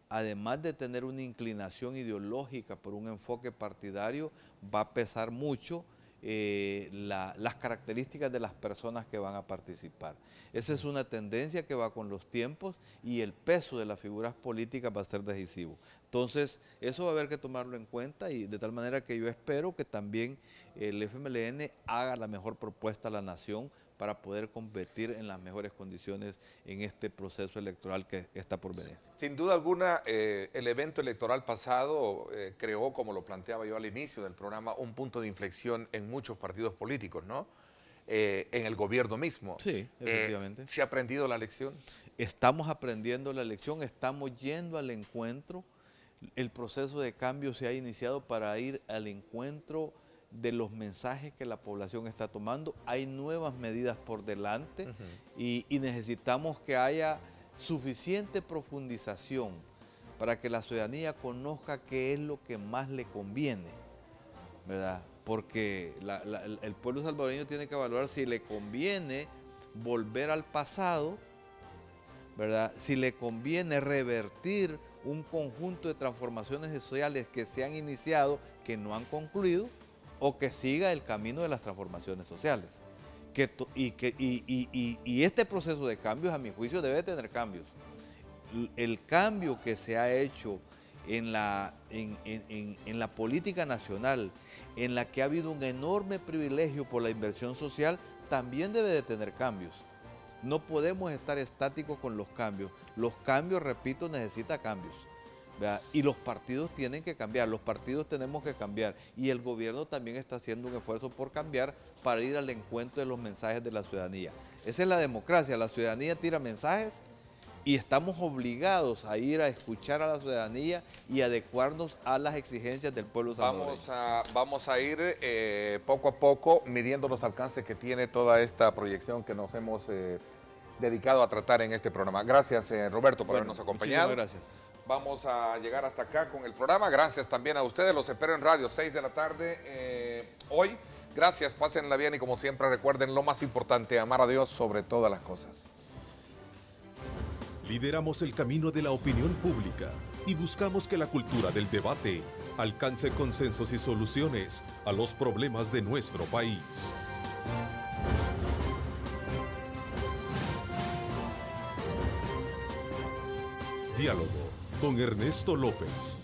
además de tener una inclinación ideológica por un enfoque partidario, va a pesar mucho las características de las personas que van a participar. Esa es una tendencia que va con los tiempos y el peso de las figuras políticas va a ser decisivo. Entonces, eso va a haber que tomarlo en cuenta y de tal manera que yo espero que también el FMLN haga la mejor propuesta a la nación para poder competir en las mejores condiciones en este proceso electoral que está por venir. Sin duda alguna, el evento electoral pasado creó, como lo planteaba yo al inicio del programa, un punto de inflexión en muchos partidos políticos, ¿no? En el gobierno mismo. Sí, efectivamente. ¿Se ha aprendido la lección? Estamos aprendiendo la lección, estamos yendo al encuentro. El proceso de cambio se ha iniciado para ir al encuentro de los mensajes que la población está tomando. Hay nuevas medidas por delante y necesitamos que haya suficiente profundización para que la ciudadanía conozca qué es lo que más le conviene, ¿verdad? Porque el pueblo salvadoreño tiene que evaluar si le conviene volver al pasado, ¿verdad? Si le conviene revertir un conjunto de transformaciones sociales que se han iniciado, que no han concluido, o que siga el camino de las transformaciones sociales. Y este proceso de cambios, a mi juicio, debe tener cambios. El cambio que se ha hecho en la política nacional, en la que ha habido un enorme privilegio por la inversión social, también debe de tener cambios. No podemos estar estáticos con los cambios. Los cambios, repito, necesitan cambios, ¿verdad? Y los partidos tienen que cambiar, los partidos tenemos que cambiar y el gobierno también está haciendo un esfuerzo por cambiar para ir al encuentro de los mensajes de la ciudadanía. Esa es la democracia, la ciudadanía tira mensajes y estamos obligados a ir a escuchar a la ciudadanía y adecuarnos a las exigencias del pueblo salvadoreño. Vamos a ir poco a poco midiendo los alcances que tiene toda esta proyección que nos hemos dedicado a tratar en este programa. Gracias, Roberto, por habernos acompañado. Muchísimas gracias. Vamos a llegar hasta acá con el programa. Gracias también a ustedes. Los espero en radio, 6 de la tarde hoy. Gracias, pásenla bien y como siempre recuerden lo más importante, amar a Dios sobre todas las cosas. Lideramos el camino de la opinión pública y buscamos que la cultura del debate alcance consensos y soluciones a los problemas de nuestro país. Diálogo con Ernesto López.